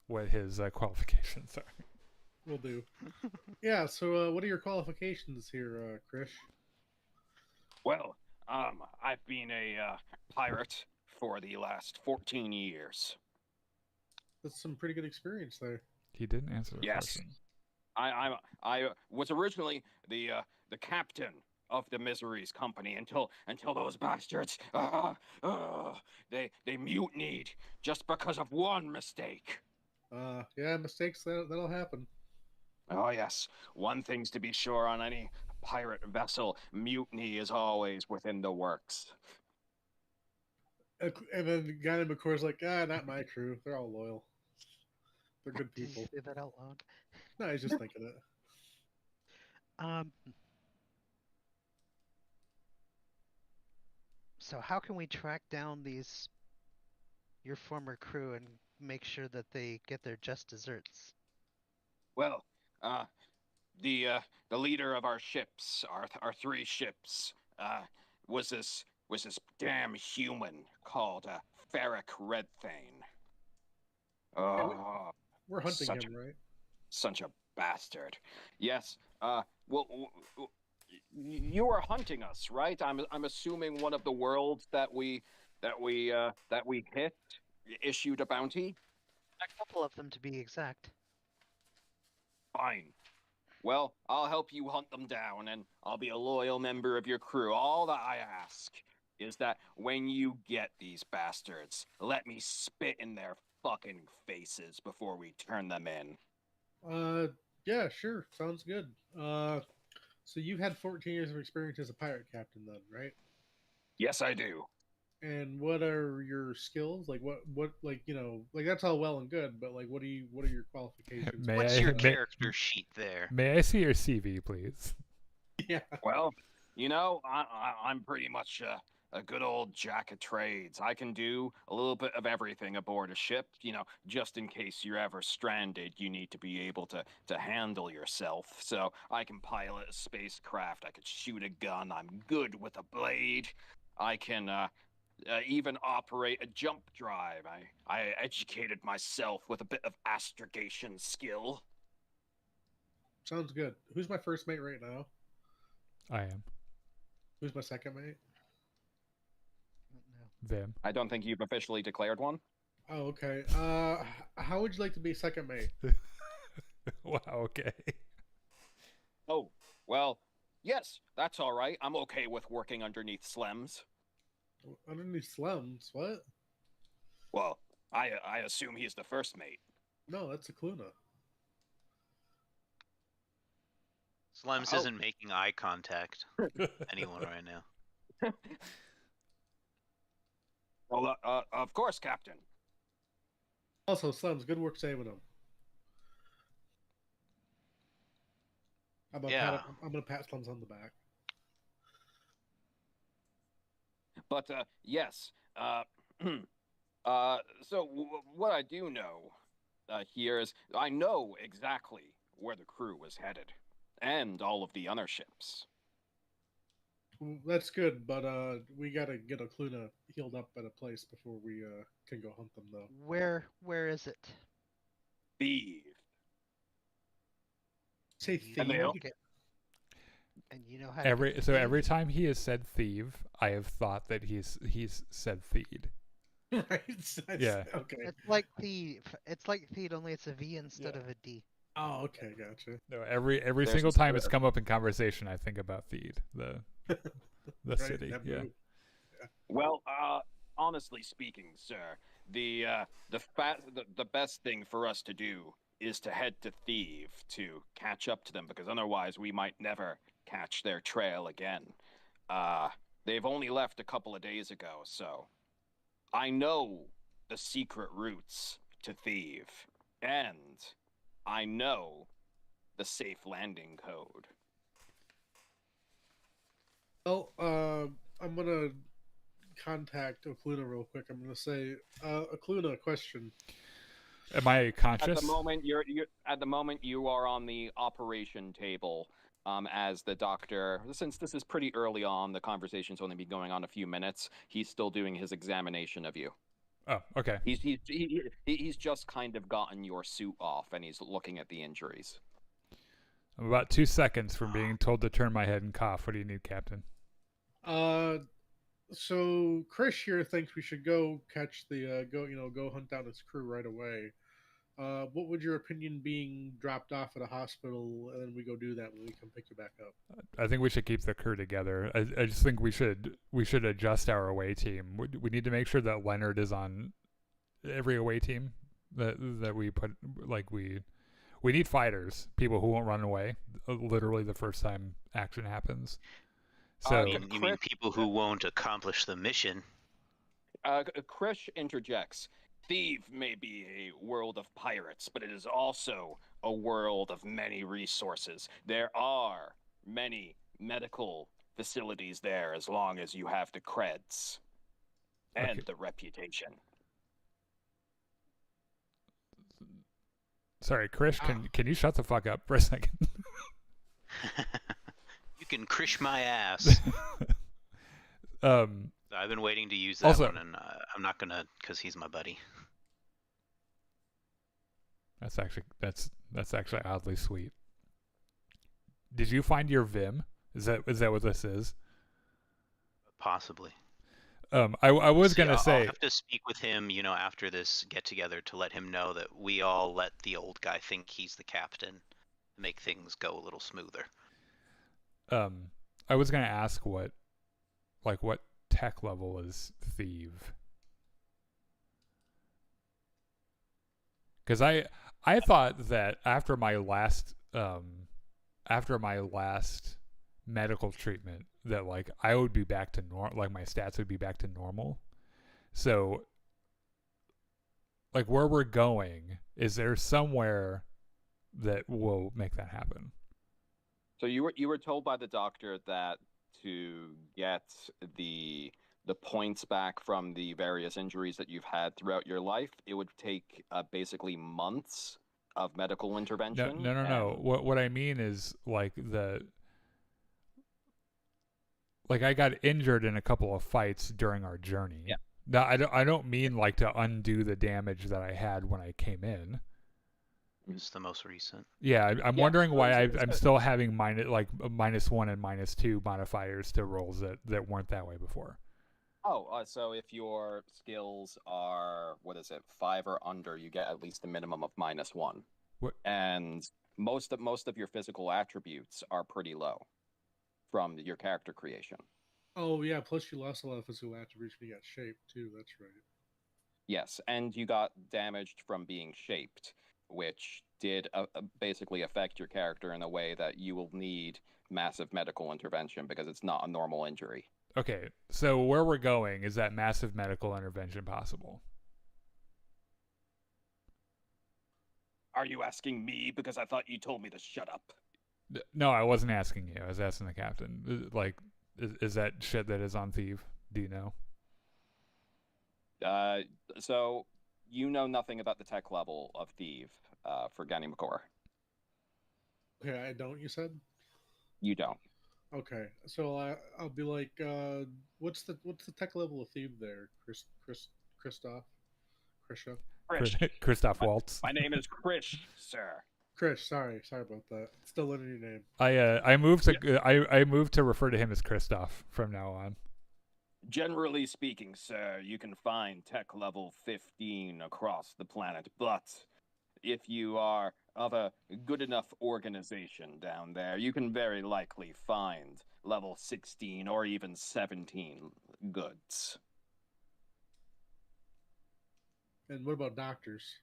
what his qualifications are. Will do. Yeah. So, what are your qualifications here, Krish? Well, I've been a pirate for the last 14 years. That's some pretty good experience there. He didn't answer the question. I was originally the captain of the Misery's company until those bastards they mutinied just because of one mistake. Yeah, mistakes that'll happen. Oh yes, one thing's to be sure on any pirate vessel: mutiny is always within the works. And then the guy in McCoy's like, not my crew. They're all loyal. They're good Did you people. say that out loud? No, I was just thinking it. So how can we track down your former crew and make sure that they get their just desserts? Well, the leader of our ships, our three ships, was this damn human called Ferric Redthane. Oh, We're hunting such him, right? such a bastard. Yes. You are hunting us, right? I'm assuming one of the worlds that we hit issued a bounty. A couple of them, to be exact. Fine. Well, I'll help you hunt them down, and I'll be a loyal member of your crew. All that I ask is that when you get these bastards, let me spit in their fucking faces before we turn them in. Yeah, sure. Sounds good. So you've had 14 years of experience as a pirate captain then, right? Yes, I do. And what are your skills? Like what like, like that's all well and good, but like what are your qualifications? What's your character sheet there? May I see your CV, please? Yeah. Well, I'm pretty much a good old jack of trades. I can do a little bit of everything aboard a ship, just in case you're ever stranded, you need to be able to handle yourself. So I can pilot a spacecraft, I could shoot a gun, I'm good with a blade. I can even operate a jump drive. I educated myself with a bit of astrogation skill. Sounds good. Who's my first mate right now? I am. Who's my second mate? Them. I don't think you've officially declared one. Oh, okay. How would you like to be second mate? Wow, okay. Oh, well, yes, that's all right. I'm okay with working underneath Slems. Underneath Slems? What? Well, I assume he's the first mate. No, that's a Cluna. Slems isn't making eye contact with anyone right now. Well, of course, Captain. Also, Slems, good work saving him. I'm gonna pat Slems on the back. But yes, so what I do know here is I know exactly where the crew was headed, and all of the other ships. That's good, but we gotta get a Cluna healed up at a place before we can go hunt them, though. Where is it? Thief. Say You thief. okay. And you know how to every time he has said thieve, I have thought that he's said theed. Right? Yeah. Okay. It's like thief. It's like theed, only it's a V instead of a D. Oh, okay, gotcha. No, every single time it's come up in conversation, I think about Theed, the Right, city. Yeah. Well, honestly speaking, sir, the best thing for us to do is to head to Thieve to catch up to them, because otherwise we might never catch their trail again. They've only left a couple of days ago, so I know the secret routes to Thieve, and I know the safe landing code. Well, I'm gonna contact Okluna real quick. I'm gonna say, Okluna, question. Am I conscious? At the moment you are on the operation table. As the doctor, since this is pretty early on, the conversation's only been going on a few minutes. He's still doing his examination of you. Oh, okay. He's just kind of gotten your suit off, and he's looking at the injuries. I'm about 2 seconds from being told to turn my head and cough. What do you need, Captain? So Chris here thinks we should go catch the go hunt down his crew right away. What would your opinion being dropped off at a hospital and then we go do that when we come pick you back up? I think we should keep the crew together. I just think we should adjust our away team. We need to make sure that Leonard is on every away team that we put. Like we need fighters, people who won't run away. Literally the first time action happens. So you mean people who won't accomplish the mission? Krish interjects. Thief may be a world of pirates, but it is also a world of many resources. There are many medical facilities there as long as you have the creds and Okay. the reputation. Sorry, Krish, can you shut the fuck up for a second? You can krish my ass. um, I've been waiting to use that Also- one, and I'm not gonna, because he's my buddy. that's actually oddly sweet. Did you find your Vim? Is that what this is? Possibly. I was See, gonna I'll say, have to speak with him, after this get together to let him know that we all let the old guy think he's the captain, to make things go a little smoother. I was gonna ask what tech level is Thieve? Because I thought that after my last medical treatment that like I would be back to normal, like my stats would be back to normal. So like where we're going, is there somewhere that will make that happen? So you were told by the doctor that to get the points back from the various injuries that you've had throughout your life, it would take basically months of medical intervention. No. What I mean is like I got injured in a couple of fights during our journey. Yeah. No, I don't mean like to undo the damage that I had when I came in. It's the most recent. Yeah, I'm Yeah, wondering why it's I'm still having -1 and -2 modifiers to rolls that weren't that way before. Oh, so if your skills are, 5 or under, you get at least a minimum of -1. What? And most of your physical attributes are pretty low from your character creation. Oh yeah, plus you lost a lot of physical attributes when you got shaped too. That's right. Yes, and you got damaged from being shaped, which did basically affect your character in a way that you will need massive medical intervention because it's not a normal injury. Okay, so where we're going is that massive medical intervention possible? Are you asking me? Because I thought you told me to shut up. No, I wasn't asking you. I was asking the captain. Like, is that shit that is on Thieve? Do you know? So you know nothing about the tech level of Thieve for Ganny McCore. Okay, I don't. You said. You don't. Okay, so I'll be like, what's the tech level of Thief there, Christoph, Krisha, Krish. Christoph Waltz. My name is Krish, sir. Krish. Sorry about that. Still learning your name. I moved to I moved to refer to him as Christoph from now on. Generally speaking, sir, you can find tech level 15 across the planet, but if you are of a good enough organization down there, you can very likely find level 16 or even 17 goods. And what about doctors?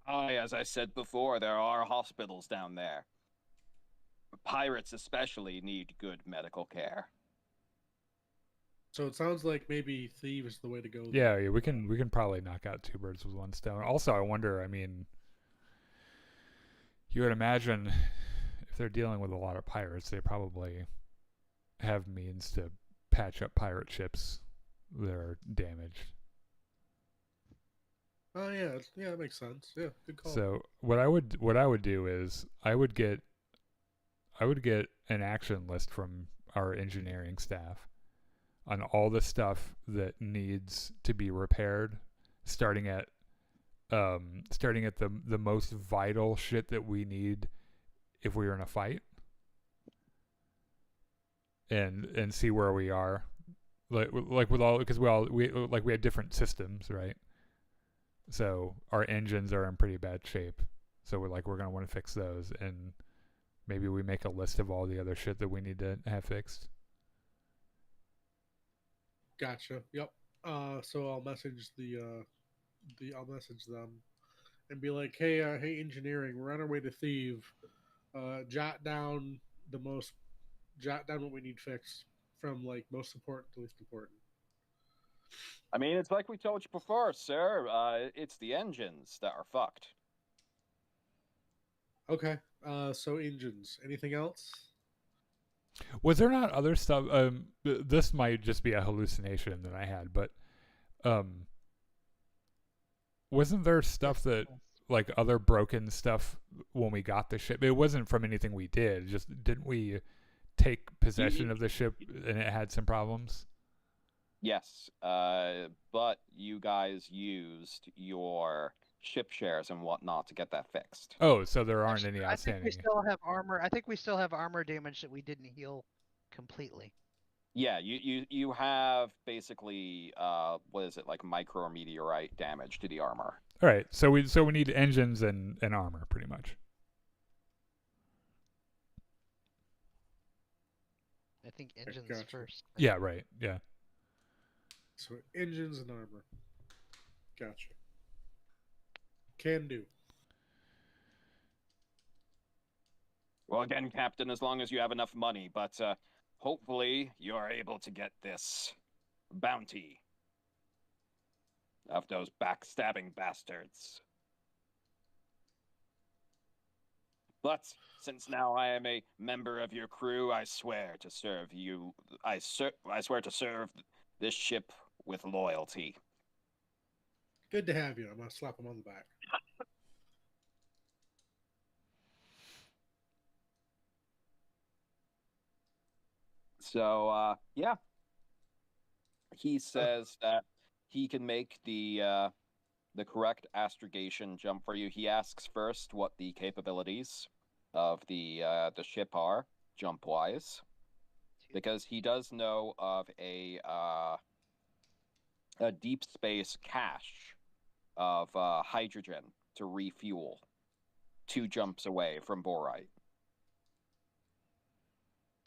As I said before, there are hospitals down there. Pirates especially need good medical care. So it sounds like maybe Thief is the way to go. Yeah, we can probably knock out 2 birds with 1 stone. Also, I wonder, I mean, you would imagine if they're dealing with a lot of pirates, they probably have means to patch up pirate ships that are damaged. Oh yeah, that makes sense. Yeah, good call. So what I would do is I would get an action list from our engineering staff on all the stuff that needs to be repaired, starting at the most vital shit that we need if we were in a fight, and see where we are, like with all, because we had different systems, right? So our engines are in pretty bad shape, so we're gonna want to fix those, and maybe we make a list of all the other shit that we need to have fixed. Gotcha. Yep. So I'll message I'll message them and be like, hey, engineering, we're on our way to Thieve. Jot down what we need fixed from like most important to least important. I mean, it's like we told you before, sir. It's the engines that are fucked. Okay. So engines. Anything else? Was there not other stuff? This might just be a hallucination that I had, but um, wasn't there stuff that like other broken stuff when we got the ship? It wasn't from anything we did. Just didn't we take possession of the ship and it had some problems? Yes, but you guys used your ship shares and whatnot to get that fixed. Oh, so there aren't Actually, any I think we outstanding. still have armor. I think we still have armor damage that we didn't heal completely. Yeah, you have basically what is it, like micrometeorite damage to the armor. All right, so we need engines and armor pretty much. I think engines gotcha. first. Yeah, right. Yeah. So engines and armor. Gotcha. Can do. Well, again, Captain, as long as you have enough money, but hopefully you're able to get this bounty of those backstabbing bastards. But since now I am a member of your crew, I swear to serve you. I swear to serve this ship with loyalty. Good to have you. I'm gonna slap him on the back. So, yeah. He says that he can make the correct astrogation jump for you. He asks first what the capabilities of the ship are, jump wise, because he does know of a deep space cache of hydrogen to refuel 2 jumps away from borite.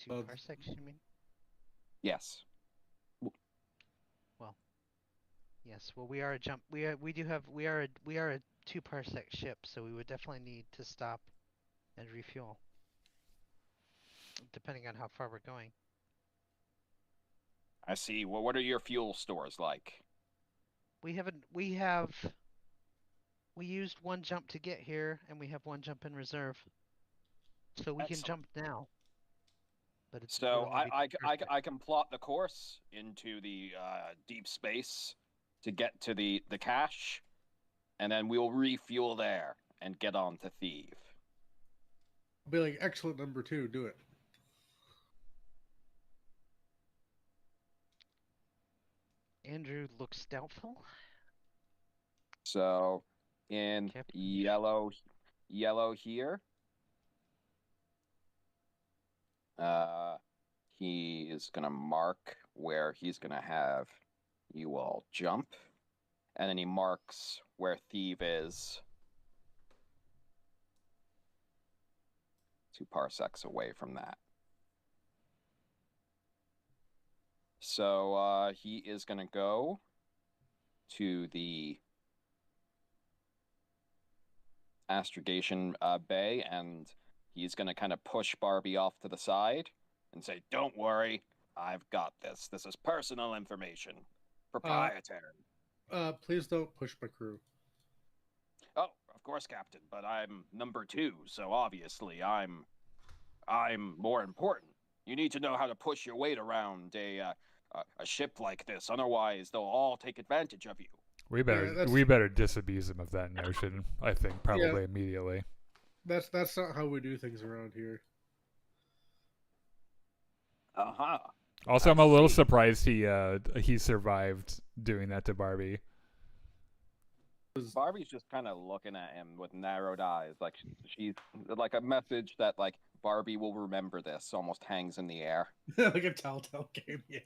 2 parsecs, you mean? Yes. Yes. Well, we are a jump. We are a 2 parsec ship, so we would definitely need to stop and refuel, depending on how far we're going. I see. Well, what are your fuel stores like? We used 1 jump to get here, and we have 1 jump in reserve, so we can jump now. But it's So I I can plot the course into the deep space to get to the cache, and then we'll refuel there and get on to Thief. I'll be like, excellent number 2. Do it. Andrew looks doubtful. So in Captain. yellow here, he is gonna mark where he's gonna have you all jump, and then he marks where Thief is 2 parsecs away from that. So he is gonna go to the astrogation bay, and he's going to kind of push Barbie off to the side and say, "Don't worry, I've got this. This is personal information, proprietary." Please don't push my crew. Oh, of course, Captain, but I'm number 2, so obviously I'm more important. You need to know how to push your weight around a ship like this, otherwise they'll all take advantage of you. We better disabuse him of that notion. I think probably immediately. That's not how we do things around here. Also, I'm a little surprised he survived doing that to Barbie. Barbie's just kind of looking at him with narrowed eyes, like she's like a message that like Barbie will remember this almost hangs in the air. Like a Telltale game, yeah.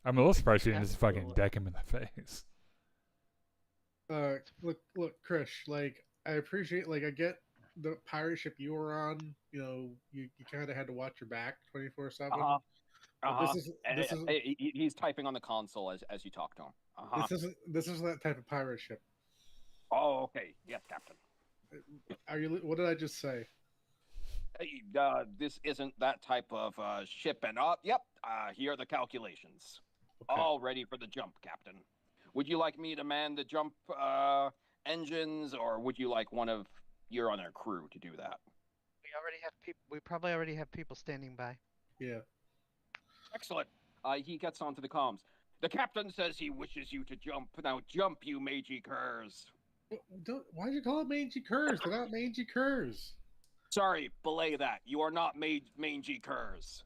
I'm a little surprised she didn't just fucking deck him in the face. Look, Krish, like, I appreciate, like, I get the pirate ship you were on, you know, you kind of had to watch your back 24/7. He's typing on the console as you talk to him. This isn't that type of pirate ship. Oh, okay. Yes, Captain. What did I just say? This isn't that type of ship, and yep. Here are the calculations. Okay. All ready for the jump, Captain. Would you like me to man the jump engines, or would you like one of your other crew to do that? We already have people. We probably already have people standing by. Yeah. Excellent. He gets onto the comms. The captain says he wishes you to jump. Now jump, you mangy curs. Why'd you call it mangy curs? They're not mangy curs. Sorry, belay that. You are not mangy curs.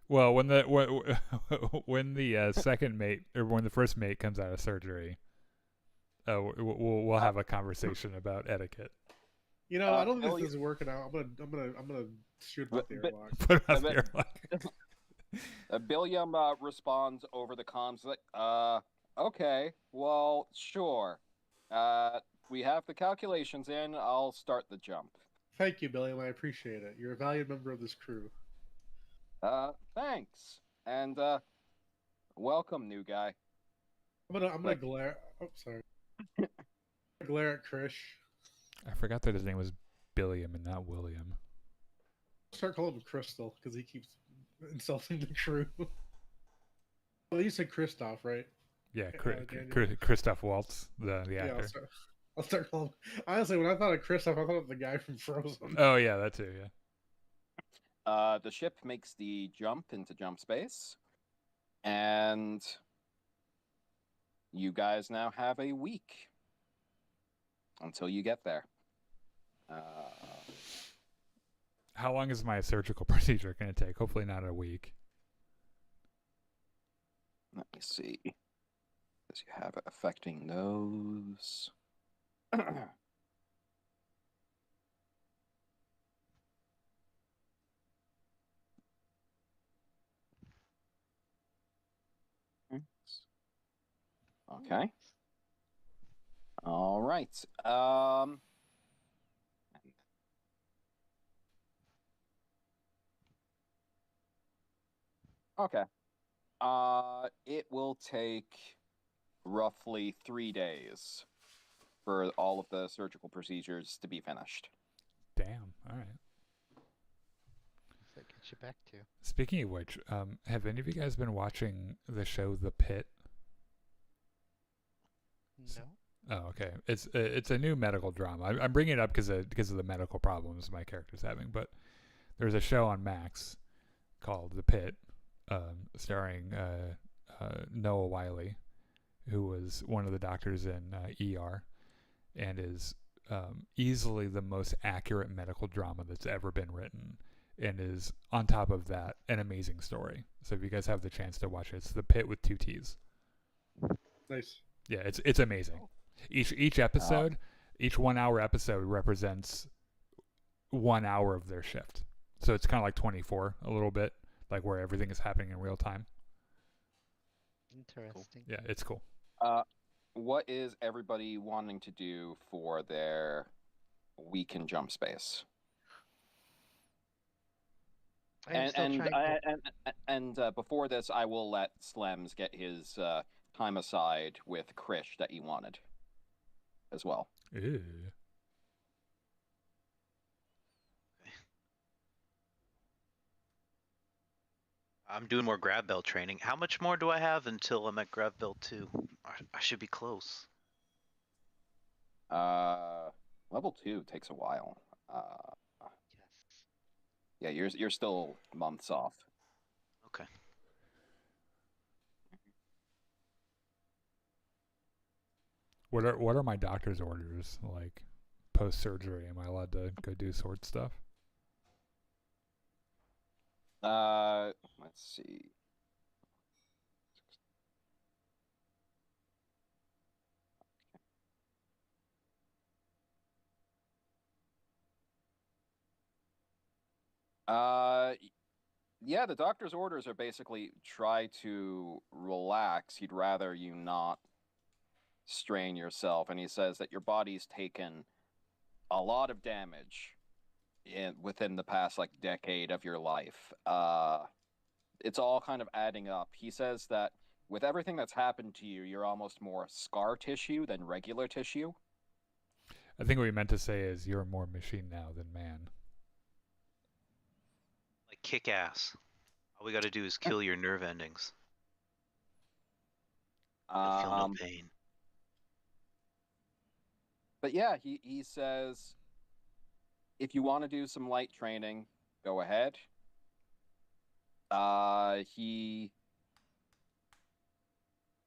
Well, when the when the second mate or when the first mate comes out of surgery, we'll have a conversation about etiquette. You know, I don't think Billy- this is working out. I'm gonna shoot him out the airlock. Put it on But- the airlock. Billiam responds over the comms like, okay, well, sure. We have the calculations in. I'll start the jump. Thank you, Billy. I appreciate it. You're a valued member of this crew. Thanks. And, welcome, new guy. I'm gonna glare. Oh, sorry. Glare at Krish. I forgot that his name was Billiam and not William. Start calling him Crystal because he keeps insulting the crew. Well, you said Kristoff, right? Yeah, Daniel. Christoph Waltz, the Yeah, actor. I'll start calling. Honestly, when I thought of Kristoff, I thought of the guy from Frozen. Oh yeah, that too. Yeah. The ship makes the jump into jump space. And you guys now have a week until you get there. How long is my surgical procedure going to take? Hopefully not a week. Let me see. Does you have it affecting those? Okay. All right. Okay. It will take roughly 3 days for all of the surgical procedures to be finished. Damn. All right. What's that get you back to? Speaking of which, have any of you guys been watching the show The Pit? No. Oh, okay. It's a new medical drama. I'm bringing it up because of the medical problems my character's having. But there's a show on Max called The Pit, starring Noah Wiley, who was one of the doctors in ER, and is easily the most accurate medical drama that's ever been written, and is on top of that an amazing story. So if you guys have the chance to watch it, it's The Pit with 2 T's. Nice. Yeah, it's amazing. Each episode, each 1 hour episode represents 1 hour of their shift. So it's kind of like 24 a little bit, like where everything is happening in real time. Interesting. Yeah, it's cool. What is everybody wanting to do for their week in jump space? I am still trying to... Before this, I will let Slems get his time aside with Krish that he wanted as well. Ew. I'm doing more grab belt training. How much more do I have until I'm at grab belt 2? I should be close. Level 2 takes a while. Yes. Yeah, you're still months off. Okay. What are my doctor's orders like post surgery? Am I allowed to go do sword stuff? Let's see. Yeah, the doctor's orders are basically try to relax. He'd rather you not strain yourself, and he says that your body's taken a lot of damage within the past like decade of your life. It's all kind of adding up. He says that with everything that's happened to you, you're almost more scar tissue than regular tissue. I think what we meant to say is you're more machine now than man. Like kick ass. All we got to do is kill your nerve endings. You'll feel no pain. But yeah, he says, if you want to do some light training, go ahead. He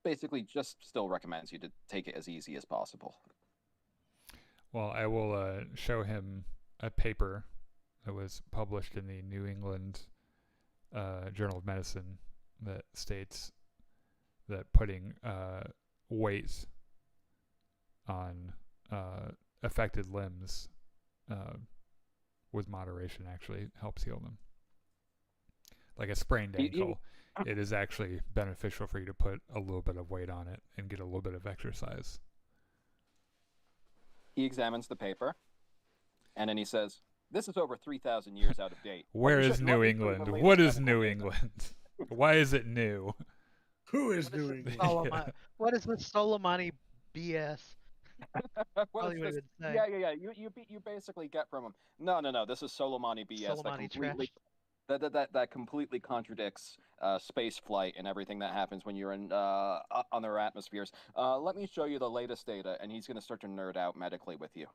basically just still recommends you to take it as easy as possible. Well, I will show him a paper that was published in the New England Journal of Medicine that states that putting weight on affected limbs with moderation actually helps heal them. Like a sprained ankle, it is actually beneficial for you to put a little bit of weight on it and get a little bit of exercise. He examines the paper, and then he says, this is over 3,000 years out of date. Where is New England? What is New England? Why is it new? Who is New England? What is this Solomani BS? Yeah. You basically get from him. No. This is Solomani BS. Solomani trash. That completely contradicts space flight and everything that happens when you're in other atmospheres. Let me show you the latest data, and he's going to start to nerd out medically with you.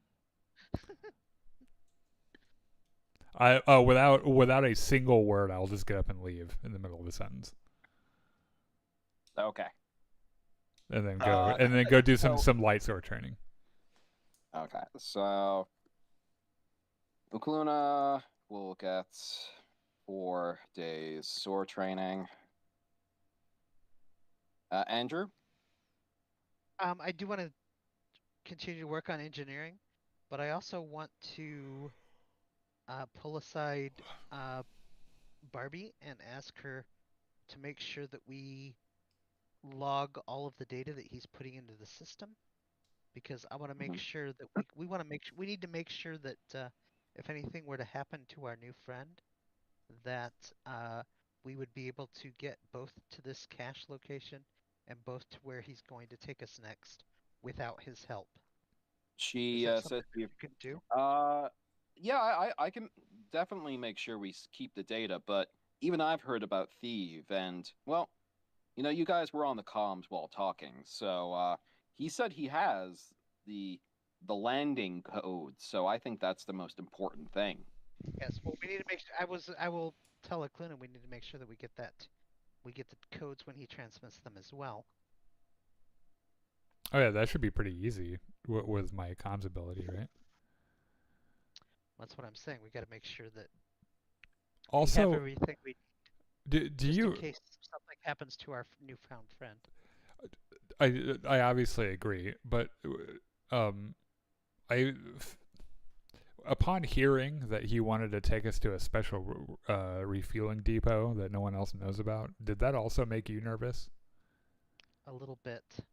Without a single word, I'll just get up and leave in the middle of the sentence. Okay. And then go do some light sword training. Okay, so Ukluna will get 4 days sword training. Andrew? I do want to continue to work on engineering, but I also want to pull aside Barbie and ask her to make sure that we log all of the data that he's putting into the system, because I want to make sure that we need to make sure that if anything were to happen to our new friend, that we would be able to get both to this cache location and both to where he's going to take us next without his help. She says you can do. Yeah, I can definitely make sure we keep the data, but even I've heard about Thieve, and well, you know, you guys were on the comms while talking, so he said he has the landing code, so I think that's the most important thing. Yes, well, we need to make sure. I will tell Akluna we need to make sure that we get the codes when he transmits them as well. Oh yeah, that should be pretty easy with my comms ability, right? That's what I'm saying. We got to make sure that also we have everything we need. Do you? In case something happens to our newfound friend. I obviously agree, but upon hearing that he wanted to take us to a special refueling depot that no one else knows about, did that also make you nervous? A little bit.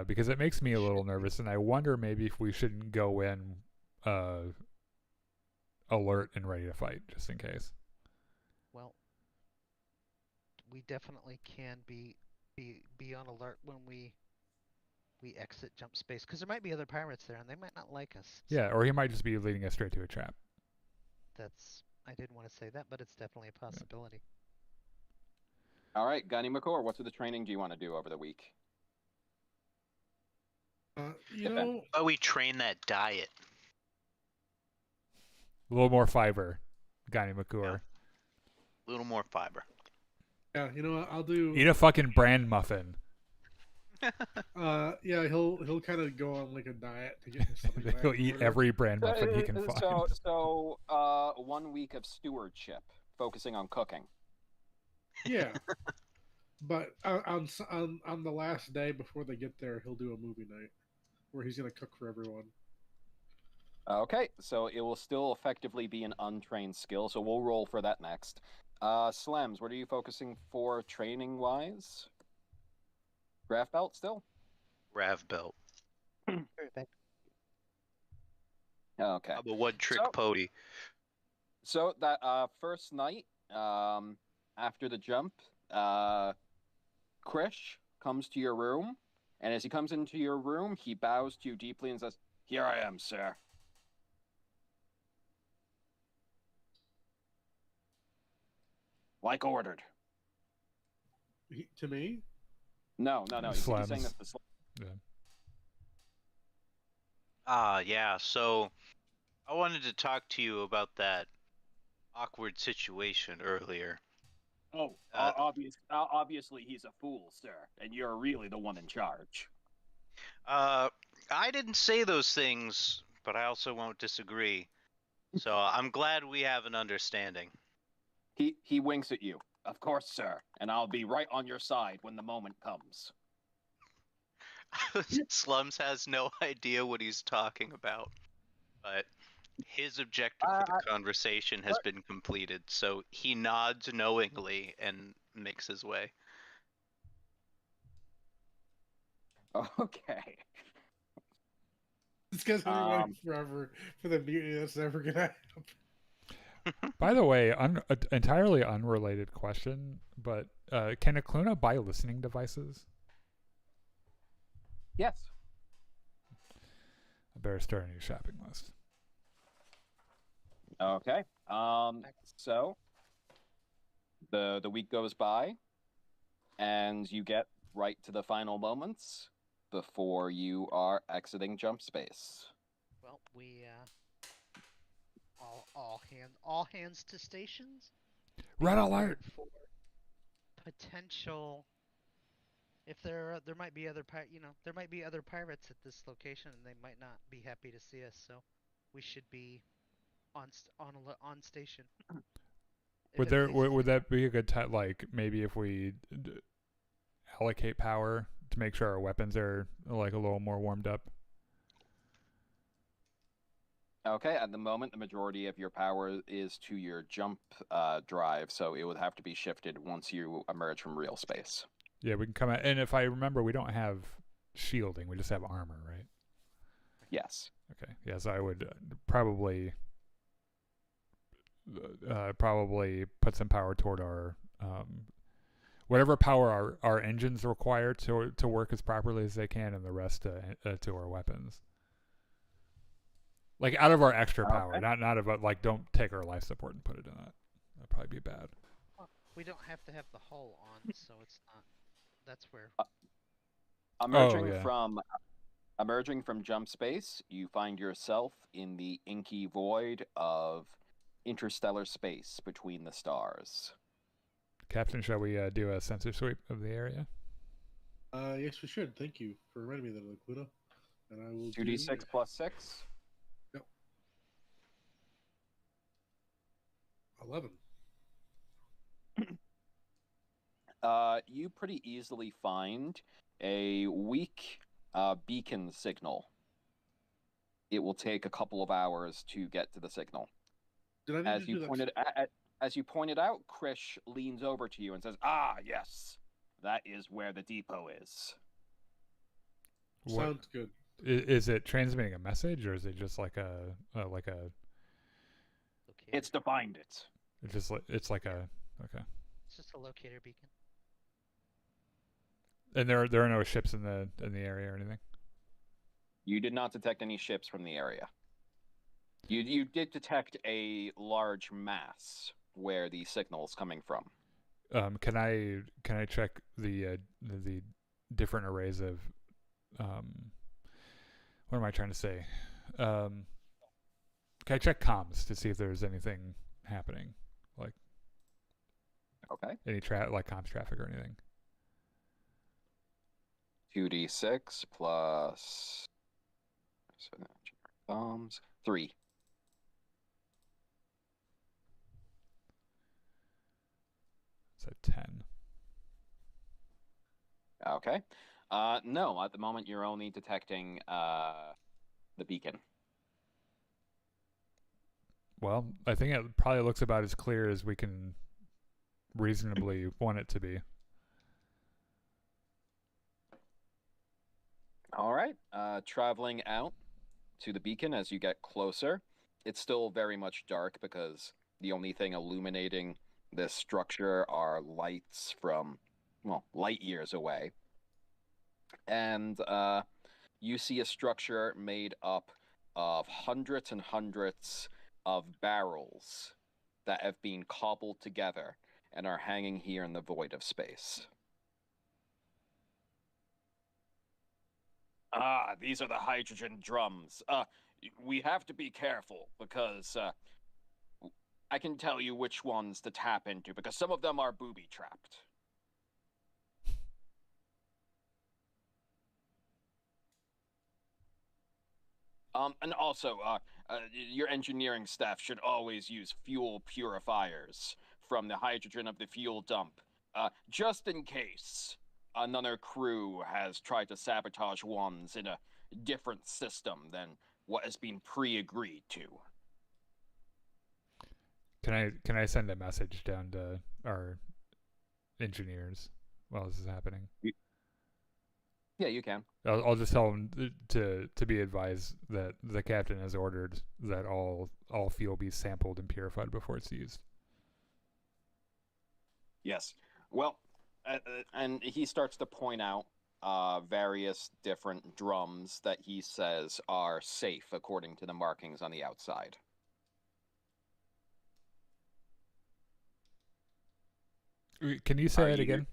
Because it makes me a little nervous, and I wonder maybe if we shouldn't go in alert and ready to fight, just in case. Well, we definitely can be on alert when we exit jump space, because there might be other pirates there and they might not like us. Yeah, or he might just be leading us straight to a trap. I didn't want to say that, but it's definitely a possibility. Yeah. All right, Gunny McCord, what sort of training do you want to do over the week? How we train that diet? A little more fiber, Gunny McCord. Yeah. A little more fiber. Yeah, you know what? I'll do. Eat a fucking bran muffin. Yeah, he'll kind of go on like a diet to get his stomach back. He'll eat every bran muffin he can find. So 1 week of stewardship, focusing on cooking. Yeah, but on the last day before they get there, he'll do a movie night where he's gonna cook for everyone. Okay, so it will still effectively be an untrained skill, so we'll roll for that next. Slems, what are you focusing for training-wise? Grav belt still? Rav belt. Okay. I'm a one-trick pony. So that first night, after the jump, Krish comes to your room, and as he comes into your room, he bows to you deeply and says, "Here I am, sir." Like ordered. To me? No. He's saying Slams. this to Slim. Yeah. So I wanted to talk to you about that awkward situation earlier. Oh, obviously he's a fool, sir, and you're really the one in charge. I didn't say those things, but I also won't disagree. So I'm glad we have an understanding. He winks at you. Of course, sir, and I'll be right on your side when the moment comes. Slums has no idea what he's talking about, but his objective for the conversation has been completed, so he nods knowingly and makes his way. Okay. This guy's gonna be waiting forever for the mutiny that's never gonna happen. By the way, entirely unrelated question, but can a Cluna buy listening devices? Yes. I better start a new shopping list. Okay. So the week goes by, and you get right to the final moments before you are exiting jump space. Well, we all hands to stations. Red alert! For potential, if there might be other there might be other pirates at this location, and they might not be happy to see us. So we should be on station. Would that be a good time? Like maybe if we allocate power to make sure our weapons are like a little more warmed up. Okay, at the moment, the majority of your power is to your jump drive, so it would have to be shifted once you emerge from real space. Yeah, we can come out. And if I remember, we don't have shielding. We just have armor, right? Yes. Okay. Yes, I would probably put some power toward our whatever power our engines require to work as properly as they can, and the rest to our weapons. Like out of our extra power, Okay. not of like don't take our life support and put it in that. That'd probably be bad. Well, we don't have to have the hull on, so it's not. That's where. Emerging from jump space, you find yourself in the inky void of interstellar space between the stars. Captain, shall we do a sensor sweep of the area? Yes, we should. Thank you for reminding me that, Lakuta. And I will 2d6 plus 6. Yep. 11. You pretty easily find a weak beacon signal. It will take a couple of hours to get to the signal. Did I need to do that? As you pointed out, Krish leans over to you and says, "Ah, yes, that is where the depot is." Sounds good. Is it transmitting a message, or is it just like a Locator. It's defined it. It's like a okay. It's just a locator beacon. And there are no ships in the area or anything. You did not detect any ships from the area. You did detect a large mass where the signal is coming from. Can I check the different arrays of what am I trying to say? Can I check comms to see if there's anything happening, like Okay. any comms traffic or anything? 2d6 plus comms 3. So 10. Okay. No, at the moment you're only detecting the beacon. Well, I think it probably looks about as clear as we can reasonably want it to be. All right. Traveling out to the beacon as you get closer, it's still very much dark because the only thing illuminating this structure are lights from, well, light years away. And you see a structure made up of hundreds and hundreds of barrels that have been cobbled together and are hanging here in the void of space. Ah, these are the hydrogen drums. We have to be careful because I can tell you which ones to tap into because some of them are booby-trapped. And also, your engineering staff should always use fuel purifiers from the hydrogen of the fuel dump, just in case another crew has tried to sabotage ones in a different system than what has been pre-agreed to. Can I send a message down to our engineers while this is happening? Yeah, you can. I'll just tell them to be advised that the captain has ordered that all fuel be sampled and purified before it's used. Yes. Well, and he starts to point out various different drums that he says are safe according to the markings on the outside. Can you say it again?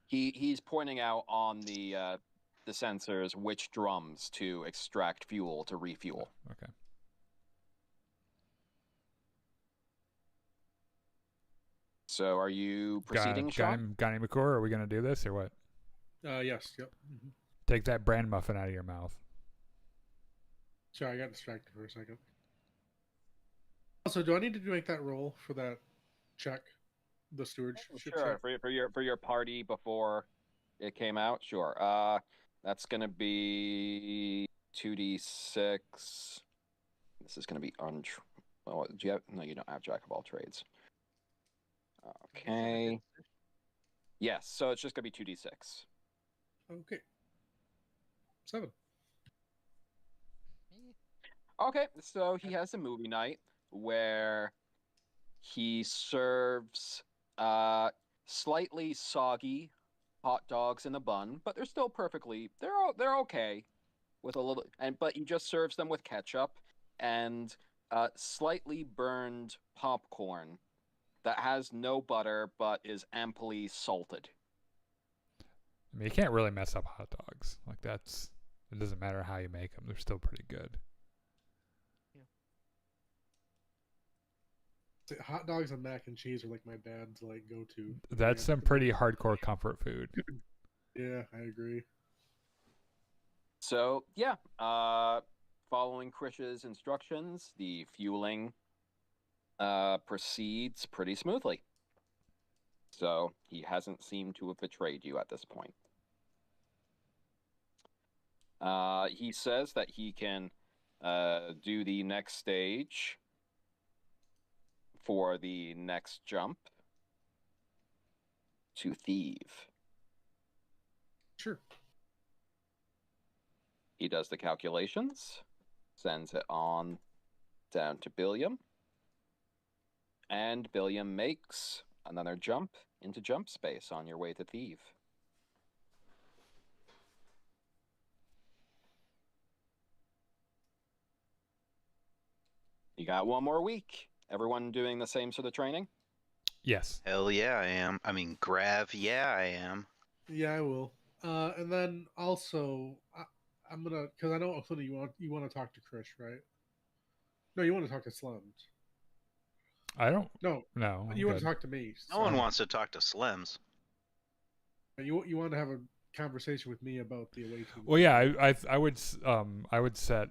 He's pointing out on the sensors which drums to extract fuel to refuel. Okay. So are you proceeding, Sean? Gani McClure, are we going to do this or what? Yes. Yep. Mm-hmm. Take that bran muffin out of your mouth. Sorry, I got distracted for a second. Also, do I need to make that roll for that check? The stewardship sure, check? for your party before it came out, sure. That's gonna be 2d6. This is gonna be well, do you have? No, you don't have Jack of all trades. Okay. Yes, so it's just gonna be 2d6. Okay. 7. Okay, so he has a movie night where he serves slightly soggy hot dogs in a bun, but they're still they're okay with a little, but he just serves them with ketchup and slightly burned popcorn that has no butter but is amply salted. I mean, you can't really mess up hot dogs. Like it doesn't matter how you make them; they're still pretty good. Hot dogs and mac and cheese are like my dad's go-to. That's some pretty hardcore comfort food. Yeah, I agree. So yeah, following Krish's instructions, the fueling proceeds pretty smoothly. So he hasn't seemed to have betrayed you at this point. He says that he can do the next stage for the next jump to thieve. Sure. He does the calculations, sends it on down to Billiam, and Billiam makes another jump into jump space on your way to thieve. You got one more week. Everyone doing the same sort of training? Yes. Hell yeah, I am. I mean, Grav, yeah, I am. Yeah, I will. And then also, I'm gonna, because I know you want to talk to Krish, right? No, you want to talk to Slums. I don't. No, I'm you want good. to talk to me. No one wants to talk to Slims. You want to have a conversation with me about the away team. Well, yeah, I would set.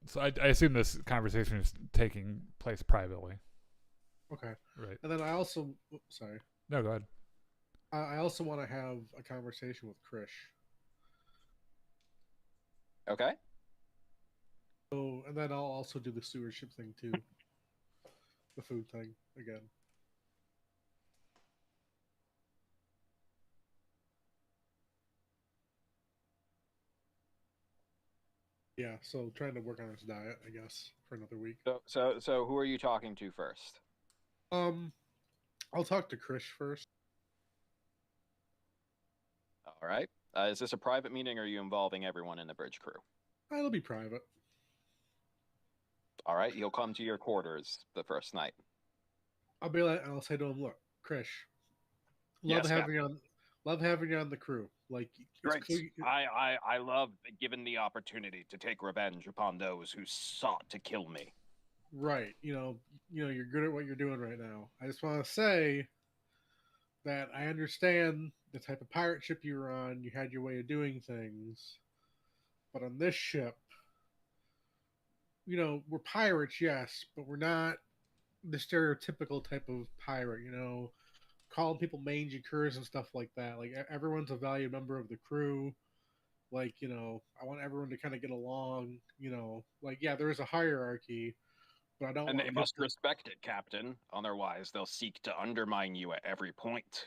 So I assume this conversation is taking place privately. Okay. Right. And then I also, sorry. No, go ahead. I also want to have a conversation with Krish. Okay. So, and then I'll also do the stewardship thing too. The food thing again. Yeah, so trying to work on his diet, I guess, for another week. So who are you talking to first? I'll talk to Krish first. All right. Is this a private meeting, or are you involving everyone in the bridge crew? It'll be private. All right. He'll come to your quarters the first night. I'll be like, I'll say to him, look, Krish, love Yes, having you on, love having you on the crew. Like, it's Great. clear, I love given the opportunity to take revenge upon those who sought to kill me. right? You're good at what you're doing right now. I just want to say that I understand the type of pirate ship you were on. You had your way of doing things, but on this ship, we're pirates, yes, but we're not the stereotypical type of pirate. Calling people mangy curs and stuff like that. Like everyone's a valued member of the crew. Like I want everyone to kind of get along. Like yeah, there is a hierarchy, but I don't And want they to must respect it, Captain. Otherwise, they'll seek to undermine you at every point.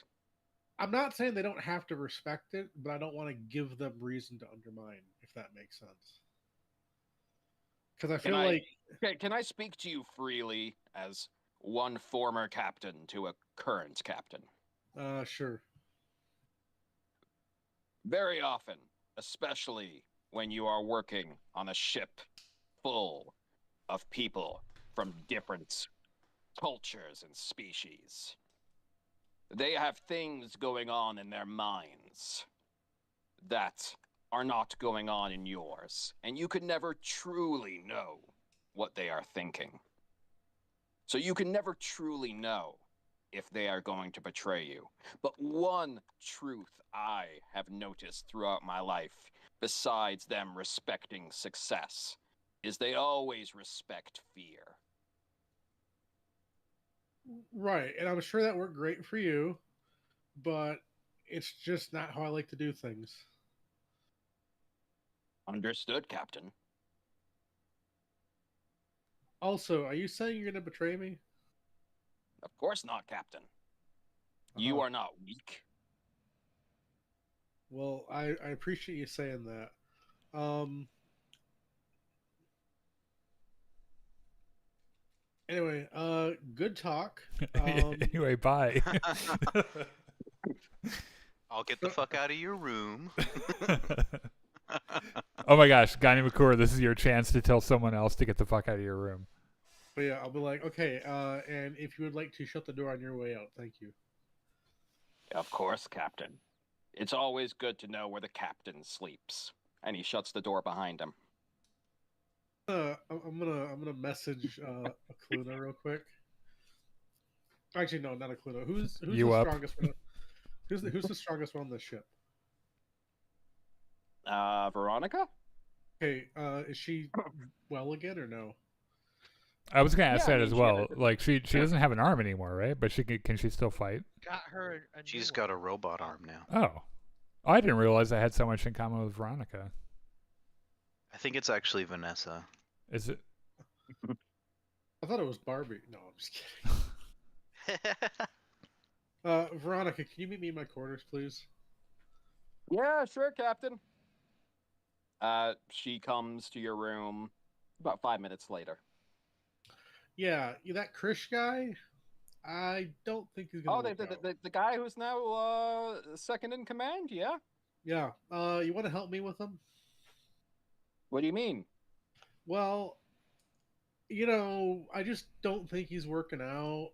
I'm not saying they don't have to respect it, but I don't want to give them reason to undermine, if that makes sense. Because I Can feel I like, can I speak to you freely as one former captain to a current captain? sure. Very often, especially when you are working on a ship full of people from different cultures and species, they have things going on in their minds that are not going on in yours, and you can never truly know what they are thinking. So you can never truly know if they are going to betray you. But one truth I have noticed throughout my life, besides them respecting success, is they always respect fear. Right, and I'm sure that worked great for you, but it's just not how I like to do things. Understood, Captain. Also, are you saying you're going to betray me? Of course not, Captain. You Uh-huh. are not weak. Well, I appreciate you saying that. Anyway, good talk. Anyway, bye. I'll get the fuck out of your room. Oh my gosh, Gani McClure, this is your chance to tell someone else to get the fuck out of your room. But yeah, I'll be like, okay, and if you would like to shut the door on your way out, thank you. Of course, Captain. It's always good to know where the captain sleeps. And he shuts the door behind him. I'm gonna message a Cluna real quick. Actually, no, not a Cluna. Who's You the up? strongest one? Who's the strongest one on this ship? Veronica? Okay, is she well again or no? I was gonna ask Yeah, I that mean, as she had well. a- Like she doesn't have an arm anymore, right? But can she still fight? Got her a new She's one. got a robot arm now. Oh, I didn't realize I had so much in common with Veronica. I think it's actually Vanessa. Is it? I thought it was Barbie. No, I'm just kidding. Veronica, can you meet me in my quarters, please? Yeah, sure, Captain. She comes to your room about 5 minutes later. Yeah, that Krish guy. I don't think he's gonna Oh, work out. the guy who's now second in command, yeah? Yeah. You want to help me with him? What do you mean? Well, I just don't think he's working out.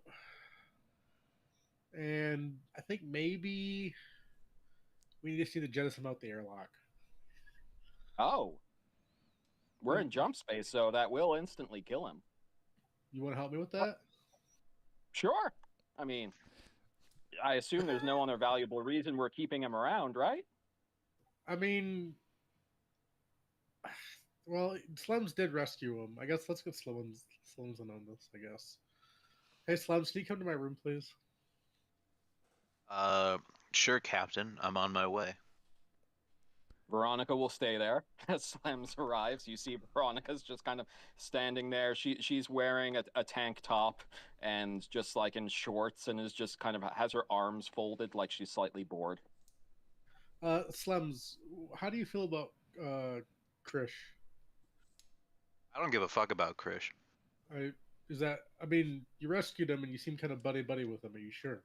And I think maybe we just need to jettison him out the airlock. Oh, we're in jump space, so that will instantly kill him. You want to help me with that? Sure. I mean, I assume there's no other valuable reason we're keeping him around, right? I mean, well, Slems did rescue him. I guess let's get Slems in on this, I guess. Hey, Slems, can you come to my room, please? Sure, Captain. I'm on my way. Veronica will stay there as Slams arrives. You see Veronica's just kind of standing there. She's wearing a tank top and just like in shorts and is just kind of has her arms folded like she's slightly bored. Slems, how do you feel about Krish? I don't give a fuck about Krish. I mean, you rescued him and you seem kind of buddy with him. Are you sure?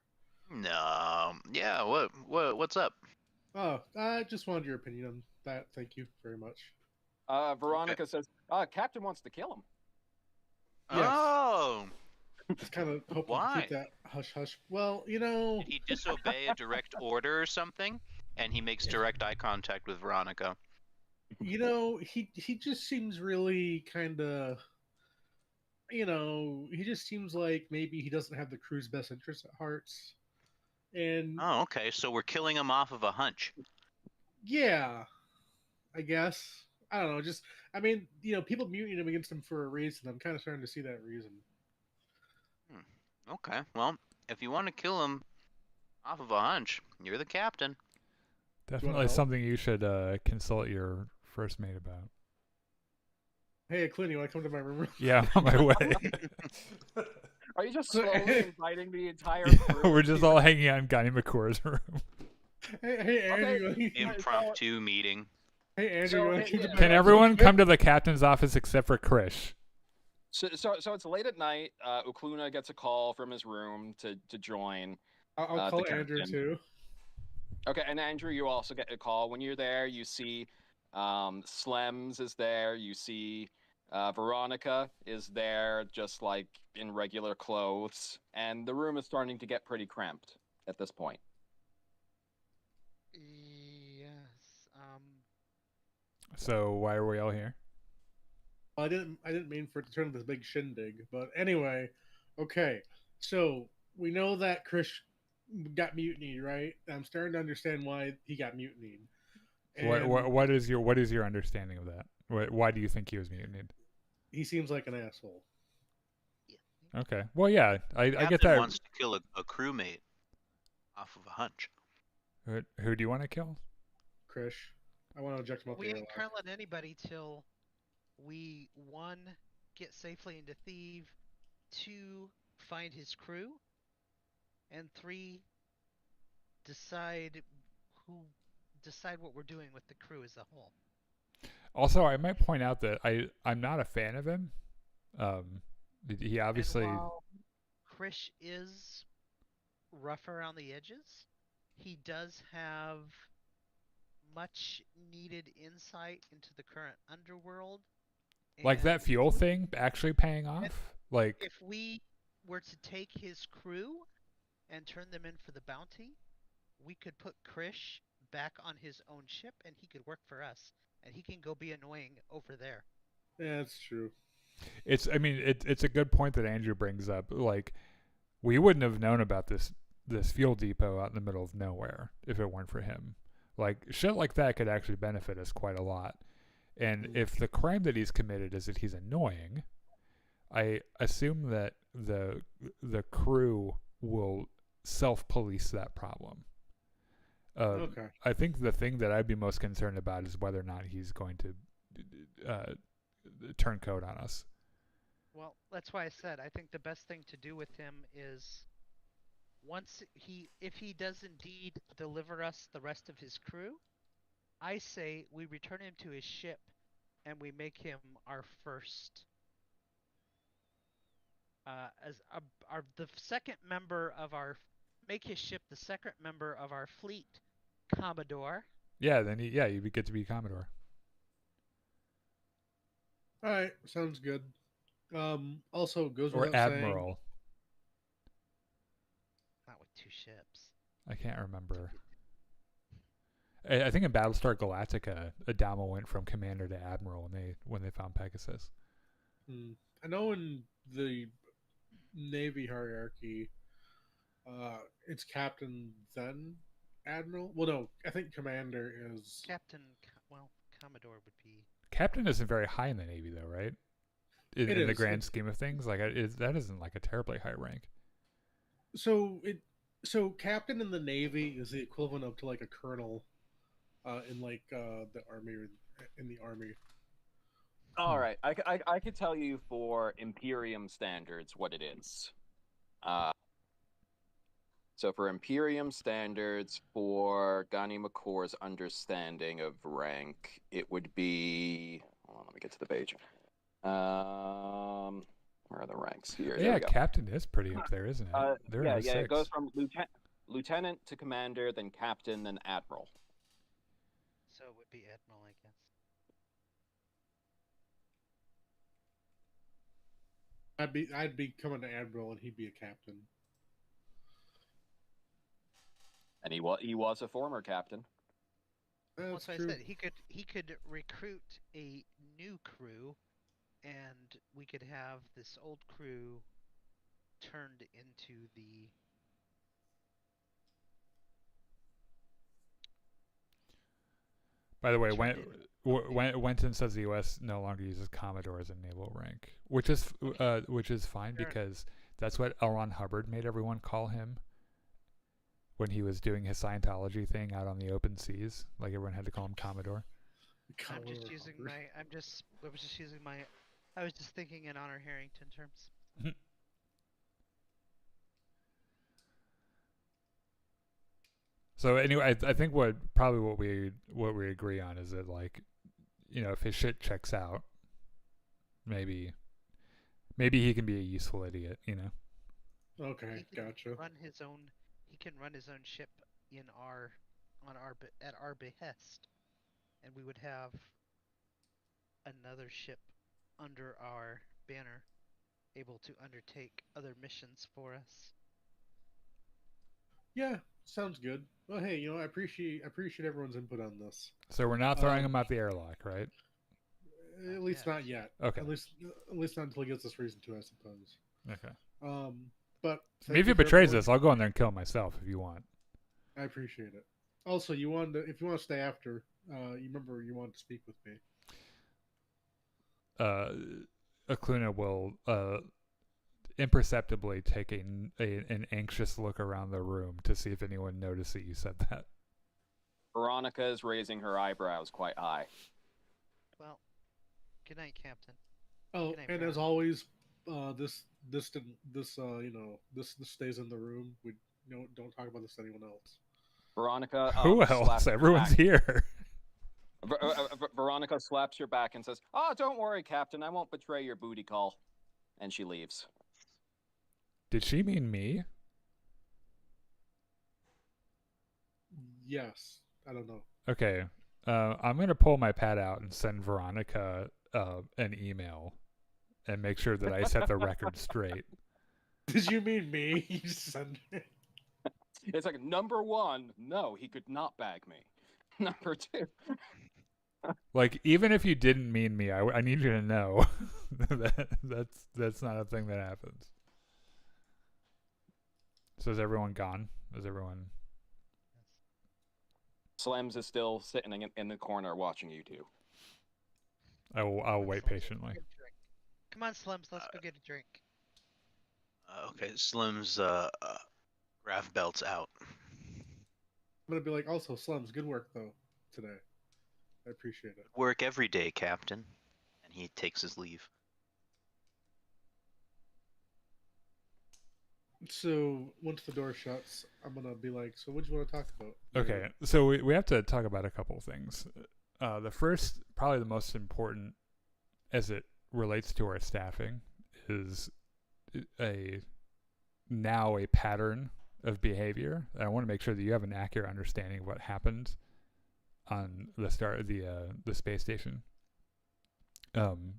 No. Yeah. What's up? Oh, I just wanted your opinion on that. Thank you very much. Veronica says, Captain wants to kill him. Yes. Oh. Just kind of hoping to Why? keep that hush hush. Well, you know, Did he disobey a direct order or something? And he makes direct eye contact with Veronica. he just seems really kind of, he just seems like maybe he doesn't have the crew's best interests at heart. And Oh, okay. So we're killing him off of a hunch. yeah, I guess. I don't know. Just, I mean, people mutiny him against him for a reason. I'm kind of starting to see that reason. Okay. Well, if you want to kill him off of a hunch, you're the captain. Definitely help? something you should consult your first mate about. Hey, Clint, you want to come to my room? Yeah, I'm on my way. Are you just slowly inviting the entire Yeah, crew? we're just all hanging out in Gunny McCore's room. Hey, Andrew. Okay. Impromptu meeting. Hey, Andrew, So, you want hey, to come to yeah. my Can house everyone real come quick? to the captain's office except for Krish? So it's late at night. Ukluna gets a call from his room to join. I'll the call Andrew captain. too. Okay, and Andrew, you also get a call. When you're there, you see Slems is there. You see Veronica is there, just like in regular clothes. And the room is starting to get pretty cramped at this point. Yes. So why are we all here? I didn't mean for it to turn into this big shindig, but anyway, okay. So we know that Chris got mutinied, right? I'm starting to understand why he got mutinied. And What is your understanding of that? Why do you think he was mutinied? he seems like an asshole. Okay. Well, yeah, I get Captain that. wants to kill a crewmate off of a hunch. Who do you want to kill? Chris, I want to eject him out the We ain't airlock. curling anybody till we, 1, get safely into Thieves, 2, find his crew, and 3, decide what we're doing with the crew as a whole. Also, I might point out that I'm not a fan of him. He obviously. And while Krish is rough around the edges, he does have much needed insight into the current underworld. Like that and fuel thing actually paying off? Like, If we were to take his crew and turn them in for the bounty, we could put Krish back on his own ship and he could work for us. And he can go be annoying over there. Yeah, that's true. it's a good point that Andrew brings up. Like, we wouldn't have known about this fuel depot out in the middle of nowhere if it weren't for him. Like, shit like that could actually benefit us quite a lot. And if the crime that he's committed is that he's annoying, I assume that the crew will self-police that problem. Okay. I think the thing that I'd be most concerned about is whether or not he's going to turn code on us. Well, that's why I said I think the best thing to do with him is if he does indeed deliver us the rest of his crew, I say we return him to his ship and we make him our first the second member of our make his ship the second member of our fleet, Commodore. Yeah, then you get to be Commodore. All right, sounds good. Also goes Or without Admiral. Not with 2 ships. I can't remember. I think in Battlestar Galactica, Adama went from Commander to Admiral when they found Pegasus. saying. I know in the Navy hierarchy, it's Captain then Admiral. Well, no, I think Commander is. Captain. Well, Commodore would be. Captain isn't very high in the Navy, though, right? In the is. grand scheme of things, like that isn't like a terribly high rank. So Captain in the Navy is the equivalent of to like a colonel, in like the army or in the army. All right, I could tell you for Imperium standards what it is. So for Imperium standards, for Gani McCore's understanding of rank, it would be. Hold on, let me get to the page. Where are the ranks here? There Yeah, we go. Captain is pretty up there, isn't it? They're in the It goes 6. from lieutenant to commander, then captain, then admiral. So it would be Admiral, I guess. I'd be coming to admiral, and he'd be a captain. And he was a former captain. That's So I true. said he could recruit a new crew, and we could have this old crew turned into the. By the way, turned Wenton says the U.S. no longer uses Commodore as a naval rank, which is fine Fair because that's what L. Ron Hubbard made everyone call him when he was doing his Scientology thing out on the open seas. Like everyone had to call him Commodore. I'm just using Hubbard. I was just using my. I was just thinking in Honor Harrington terms. So anyway, I think what we agree on is that, like, you know, if his shit checks out, maybe he can be a useful idiot, you know. Okay, He can gotcha. run his own. He can run his own ship at our behest, and we would have another ship under our banner, able to undertake other missions for us. Yeah, sounds good. Well, hey, you know, I appreciate everyone's input on this. So we're not throwing him out the airlock, right? At least not yet. Okay. At least not until he gets this reason to, I suppose. Okay. But Maybe if he betrays us, I'll go in there and kill him myself if you want. I appreciate it. Also, if you want to stay after, you remember you wanted to speak with me. Akluna will imperceptibly take an anxious look around the room to see if anyone noticed that you said that. Veronica is raising her eyebrows quite high. Well, good night, Captain. Oh, Good night, and Brown. as always, this stays in the room. We don't talk about this to anyone else. Veronica. Who else? Everyone's here. Veronica slaps your back and says, "Oh, don't worry, Captain. I won't betray your booty call." And she leaves. Did she mean me? Yes, I don't know. Okay. I'm going to pull my pad out and send Veronica an email and make sure that I set the record straight. Did you mean me? You said It's like, number one, no, he could not bag me. Number two. Like, even if you didn't mean me, I need you to know that's not a thing that happens. So is everyone gone? Is everyone... Slems is still sitting in the corner watching you two. I'll wait patiently. Come on, Slims, let's go get a drink. Okay, Slim's graph belt's out. I'm gonna be like, also, Slums, good work though today. I appreciate it. Work every day, Captain. And he takes his leave. So once the door shuts, I'm gonna be like, so what do you want to talk about? Okay, so we have to talk about a couple of things. The first, probably the most important, as it relates to our staffing, is a pattern of behavior. I want to make sure that you have an accurate understanding of what happened on the start of the space station. And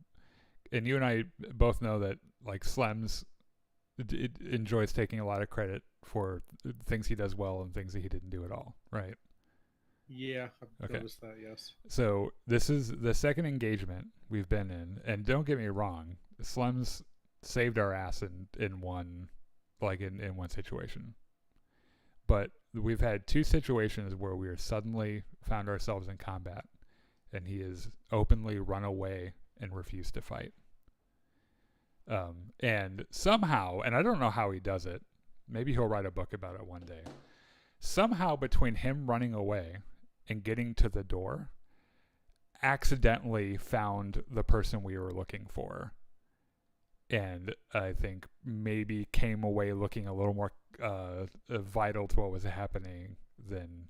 you and I both know that, like, Slems it enjoys taking a lot of credit for things he does well and things that he didn't do at all, right? Yeah, I've Okay. noticed that, yes. So this is the second engagement we've been in, and don't get me wrong, Slems saved our ass in one situation. But we've had two situations where we are suddenly found ourselves in combat, and he has openly run away and refused to fight. And somehow, and I don't know how he does it, maybe he'll write a book about it one day. Somehow between him running away and getting to the door, accidentally found the person we were looking for. And I think maybe came away looking a little more vital to what was happening than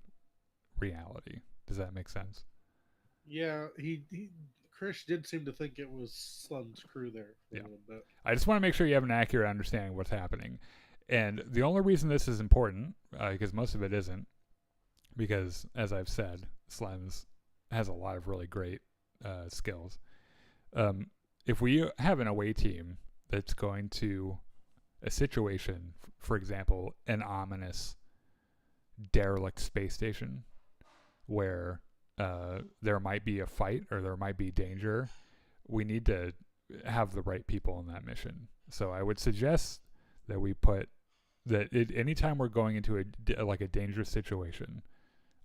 reality. Does that make sense? Yeah, Krish did seem to think it was Slum's crew there for a little bit. I just want to make sure you have an accurate understanding of what's happening. And the only reason this is important, because most of it isn't, because, as I've said, Slems has a lot of really great skills. If we have an away team that's going to a situation, for example, an ominous derelict space station where there might be a fight or there might be danger, we need to have the right people in that mission. So I would suggest that we put that anytime we're going into a dangerous situation,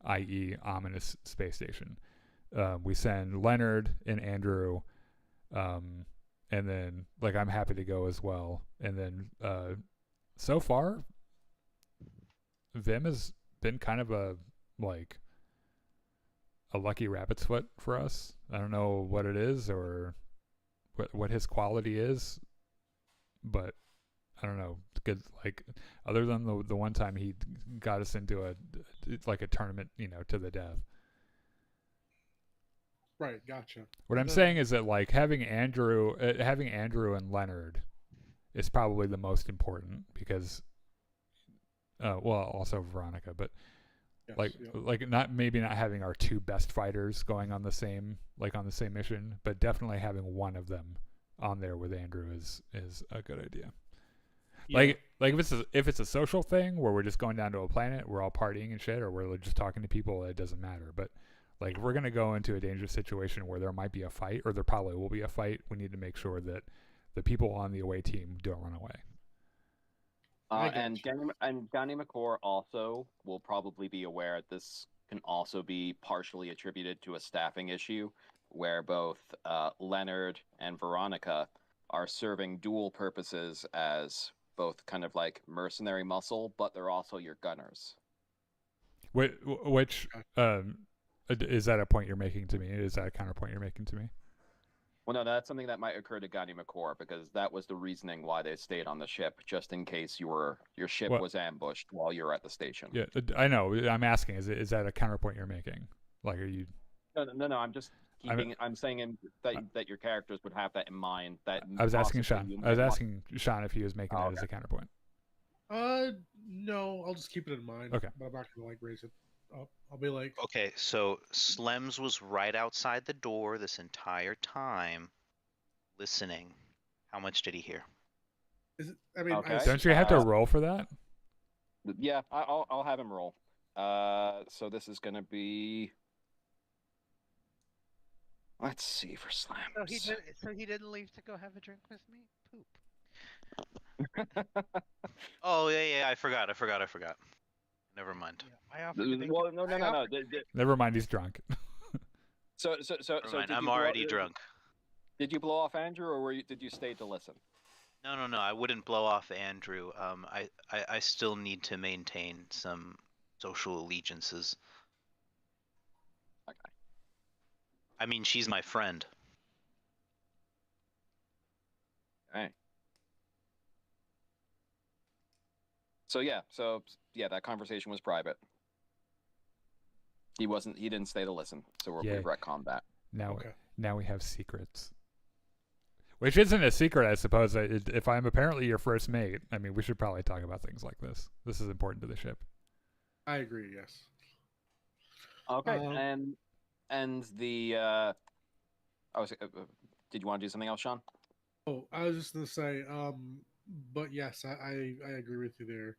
i.e., ominous space station, we send Leonard and Andrew, and then like I'm happy to go as well. And then so far, Vim has been kind of a lucky rabbit's foot for us. I don't know what it is or what his quality is, but I don't know. Good, like other than the one time he got us into a tournament, to the death. Right, gotcha. What I'm saying is that like having Andrew and Leonard is probably the most important because, also Veronica, but Yes, not having our two best fighters going on the same mission, but definitely having one of them on there with Andrew is a good idea. Yeah. Like if it's a social thing where we're just going down to a planet, we're all partying and shit, or we're just talking to people, it doesn't matter. But like if we're gonna go into a dangerous situation where there might be a fight, or there probably will be a fight, we need to make sure that the people on the away team don't run away. And Danny McCore also will probably be aware this can also be partially attributed to a staffing issue where both Leonard and Veronica are serving dual purposes as both kind of like mercenary muscle, but they're also your gunners. Which is that a point you're making to me? Is that a counterpoint you're making to me? Well, no, that's something that might occur to Gandhi McCore because that was the reasoning why they stayed on the ship, just in case your ship was ambushed while you're at the station. Yeah, I know. I'm asking, is that a counterpoint you're making? Like, are you? No. I'm just keeping. I'm saying that your characters would have that in mind. That I was asking Sean. I was asking Sean if he was making that as a counterpoint. No, I'll just keep it in mind. Okay. But I'm not gonna raise it up. I'll be like, Okay, so Slems was right outside the door this entire time, listening. How much did he hear? Okay. Don't you have to roll for that? Yeah, I'll have him roll. So this is gonna be. Let's see for Slams. So he didn't leave to go have a drink with me? Poop. Oh yeah, I forgot. Never mind. Yeah, I offered to make Well, no. Never mind, he's drunk. So Never mind, I'm already drunk. Did you blow off Andrew, or did you stay to listen? No. I wouldn't blow off Andrew. I still need to maintain some social allegiances. Okay. I mean, she's my friend. Okay. So yeah, that conversation was private. He didn't stay to listen, so we've retconned that. Now we have secrets. Which isn't a secret, I suppose. If I'm apparently your first mate, I mean, we should probably talk about things like this. This is important to the ship. I agree. Yes. Okay, and the did you want to do something else, Sean? Oh, I was just gonna say, but yes, I agree with you there.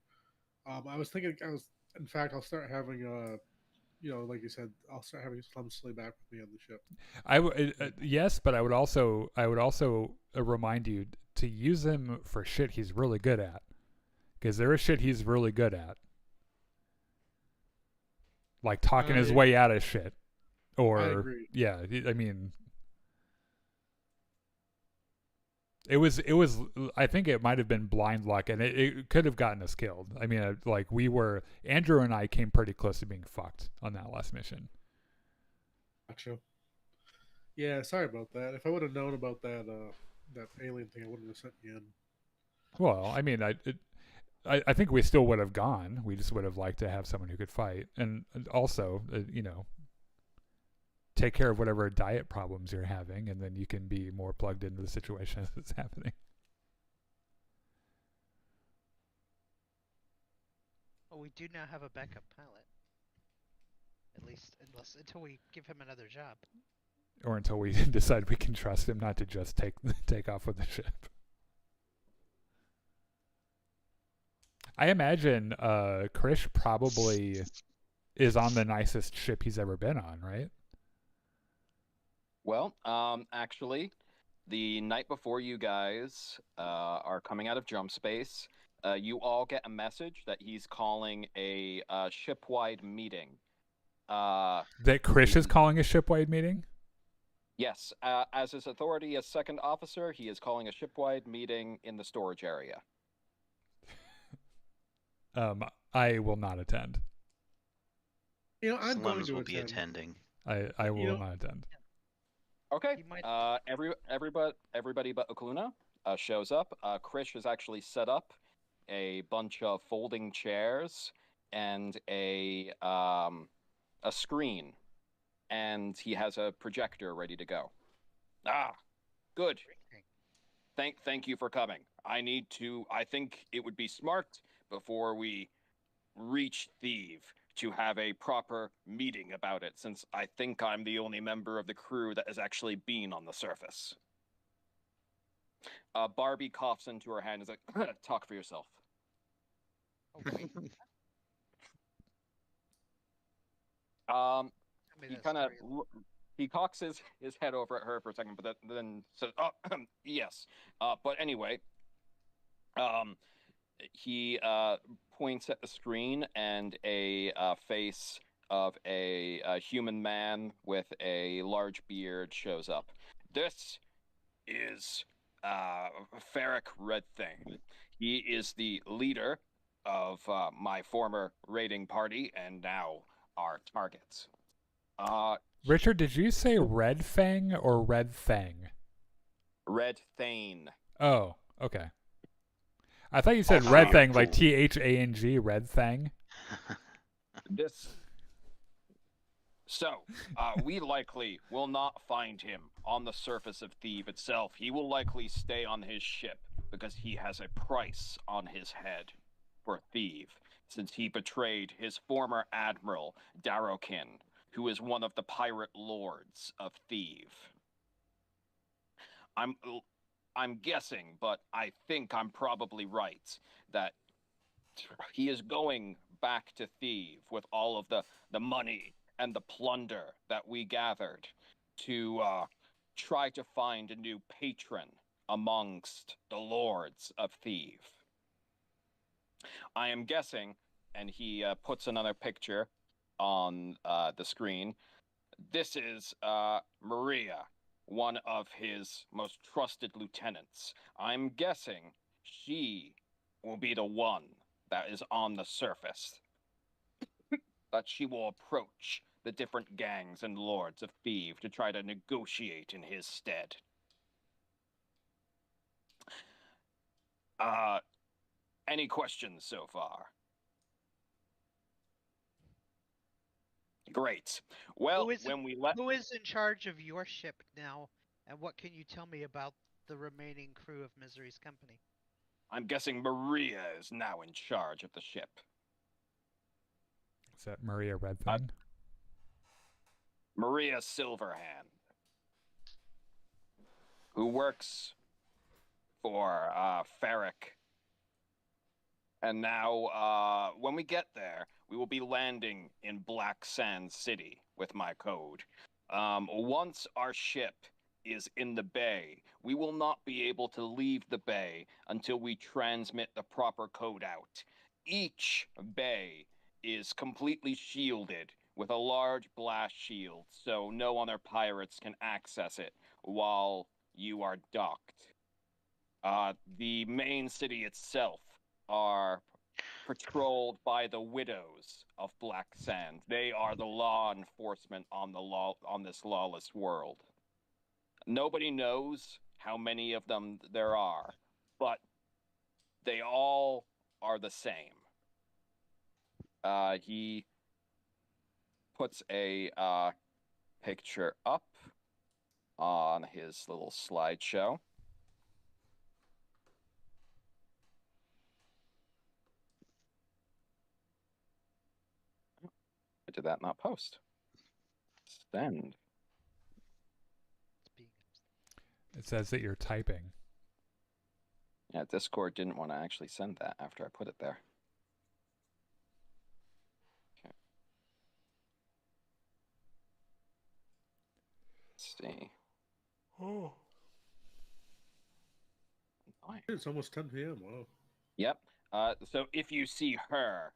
I was thinking, in fact, I'll start having like you said, I'll start having Slum stay back with me on the ship. Yes, but I would also remind you to use him for shit he's really good at, because there is shit he's really good at, like talking his way out of shit, or I agree. Yeah, I mean. It was. I think it might have been blind luck, and it could have gotten us killed. I mean, Andrew and I came pretty close to being fucked on that last mission. Gotcha. Yeah, sorry about that. If I would have known about that alien thing, I wouldn't have sent you in. Well, I mean, I think we still would have gone. We just would have liked to have someone who could fight, and also, take care of whatever diet problems you're having, and then you can be more plugged into the situation as it's happening. Well, we do now have a backup pilot. At least until we give him another job. Or until we decide we can trust him not to just take off with the ship. I imagine Krish probably is on the nicest ship he's ever been on, right? Well, actually, the night before you guys are coming out of jump space, you all get a message that he's calling a ship-wide meeting. That Krish is calling a shipwide meeting? Yes, as his authority as second officer, he is calling a ship-wide meeting in the storage area. I will not attend. I'm going Slims to will be attend. attending. I will not attend. Okay. He might- Everybody but Okluna shows up. Krish has actually set up a bunch of folding chairs and a screen, and he has a projector ready to go. Ah, good. Thank you for coming. I think it would be smart before we reach Thieve to have a proper meeting about it, since I think I'm the only member of the crew that has actually been on the surface. Barbie coughs into her hand and is like, talk for yourself. Oh, wait. Tell me He that kind of story. he cocks his head over at her for a second, but then says, "Oh, yes." But anyway, he points at the screen, and a face of a human man with a large beard shows up. This is Ferric Red Thing. He is the leader of my former raiding party, and now our targets. Richard, did you say Red Fang or Red Thang? Red Thane. Oh, okay. I thought you said Red Thang, like Thang, Red Thang. We likely will not find him on the surface of Thebe itself. He will likely stay on his ship because he has a price on his head for Thebe, since he betrayed his former admiral, Darokin, who is one of the pirate lords of Thebe. I'm guessing, but I think I'm probably right, that he is going back to Thebe with all of the money and the plunder that we gathered to try to find a new patron amongst the lords of Thebe. I am guessing, and he puts another picture on the screen. This is Maria, one of his most trusted lieutenants. I'm guessing she will be the one that is on the surface. That she will approach the different gangs and lords of Thebe to try to negotiate in his stead. Any questions so far? Great. Well, Who is in charge of your ship now, and what can you tell me about the remaining crew of Misery's company? I'm guessing Maria is now in charge of the ship. Is that Maria Red Thang? Maria Silverhand, who works for Ferric. And now, when we get there, we will be landing in Black Sand City with my code. Once our ship is in the bay, we will not be able to leave the bay until we transmit the proper code out. Each bay is completely shielded with a large blast shield, so no other pirates can access it while you are docked. The main city itself are patrolled by the widows of Black Sand. They are the law enforcement on this lawless world. Nobody knows how many of them there are, but they all are the same. He puts a picture up on his little slideshow. Did that not post? Send. It says that you're typing. Yeah, Discord didn't want to actually send that after I put it there. see. Oh. It's almost 10 p.m. Wow. Yep. So if you see her,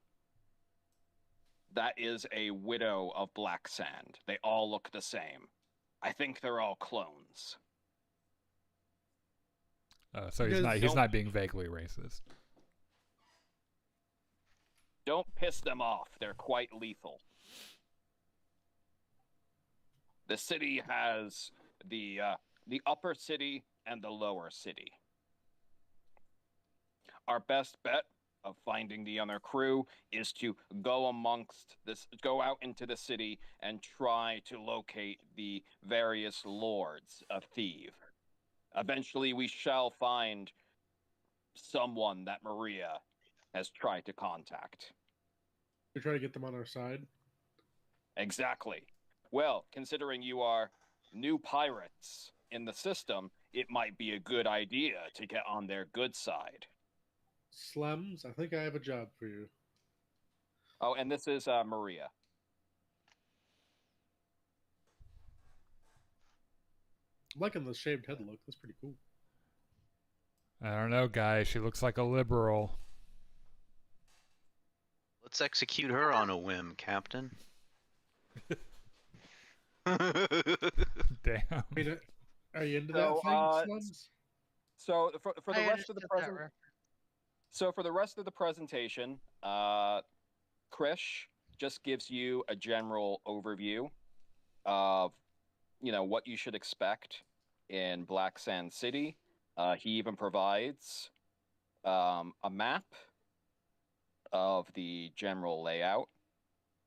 that is a widow of Black Sand. They all look the same. I think they're all clones. So he's not being vaguely racist. Don't piss them off. They're quite lethal. The city has the upper city and the lower city. Our best bet of finding the other crew is to go out into the city and try to locate the various lords of Thieves. Eventually, we shall find someone that Maria has tried to contact. We try to get them on our side. Exactly. Well, considering you are new pirates in the system, it might be a good idea to get on their good side. Slems, I think I have a job for you. Oh, and this is Maria. I'm liking the shaved head look. That's pretty cool. I don't know, guys. She looks like a liberal. Let's execute her on a whim, Captain. Damn. I mean, are you into So, that thing, Slems? So for the I rest of the understood that present, reference. so for the rest of the presentation, Krish just gives you a general overview of, what you should expect in Black Sand City. He even provides a map of the general layout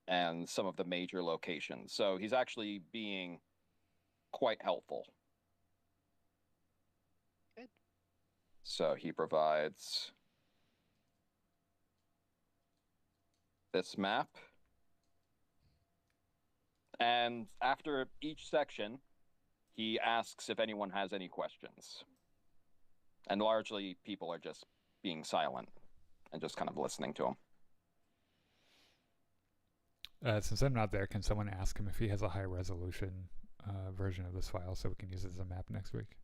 and some of the major locations. So he's actually being quite helpful. Good. So he provides this map. And after each section, he asks if anyone has any questions. And largely, people are just being silent and just kind of listening to him. Since I'm not there, can someone ask him if he has a high resolution version of this file so we can use it as a map next week?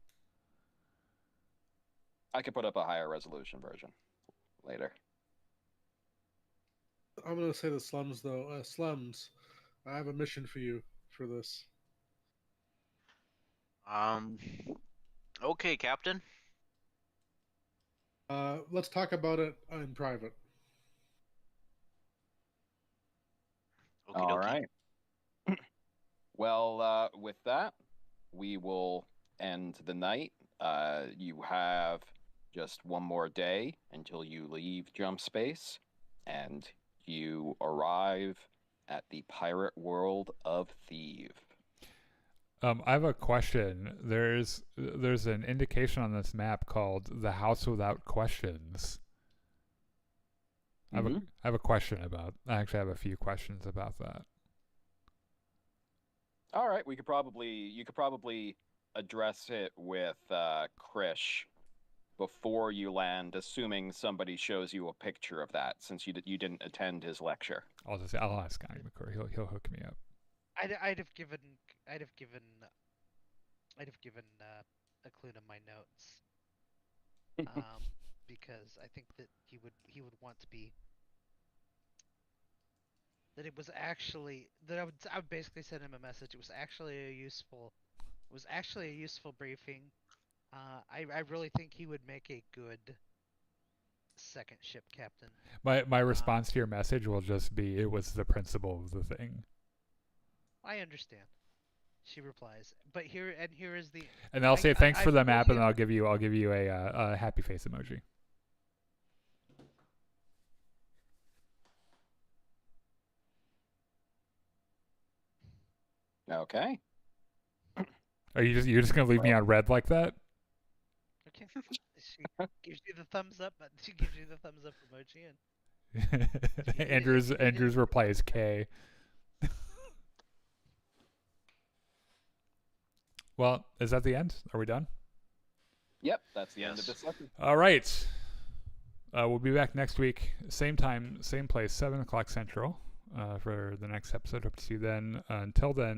I could put up a higher resolution version later. I'm going to say the Slums, though. Slums, I have a mission for you for this. Okay, Captain. Let's talk about it in private. Okie All dokie. right. Well, with that, we will end the night. You have just one more day until you leave Jump Space, and you arrive at the pirate world of Thieves. I have a question. There's an indication on this map called the House Without Questions. I have a question about. I actually have a few questions about that. All right, you could probably address it with Krish before you land, assuming somebody shows you a picture of that, since you didn't attend his lecture. I'll ask Scotty McCoy. He'll hook me up. I'd have given a clue to my notes, because I think that he would want to be that it was actually that I would basically send him a message. It was actually a useful briefing. I really think he would make a good second ship captain. My response to your message will just be, it was the principle of the thing. I understand. She replies, but here is the. And I'll say thanks for the map, and fully- I'll give you a happy face emoji. Okay. You're just gonna leave me on red like that? Okay. She gives you the thumbs up, but she gives you the thumbs up emoji, and Andrew's reply is K. Well, is that the end? Are we done? Yep, that's the end of Yes. this session. All right. We'll be back next week, same time, same place, 7 o'clock Central, for the next episode. Up to then. Until then.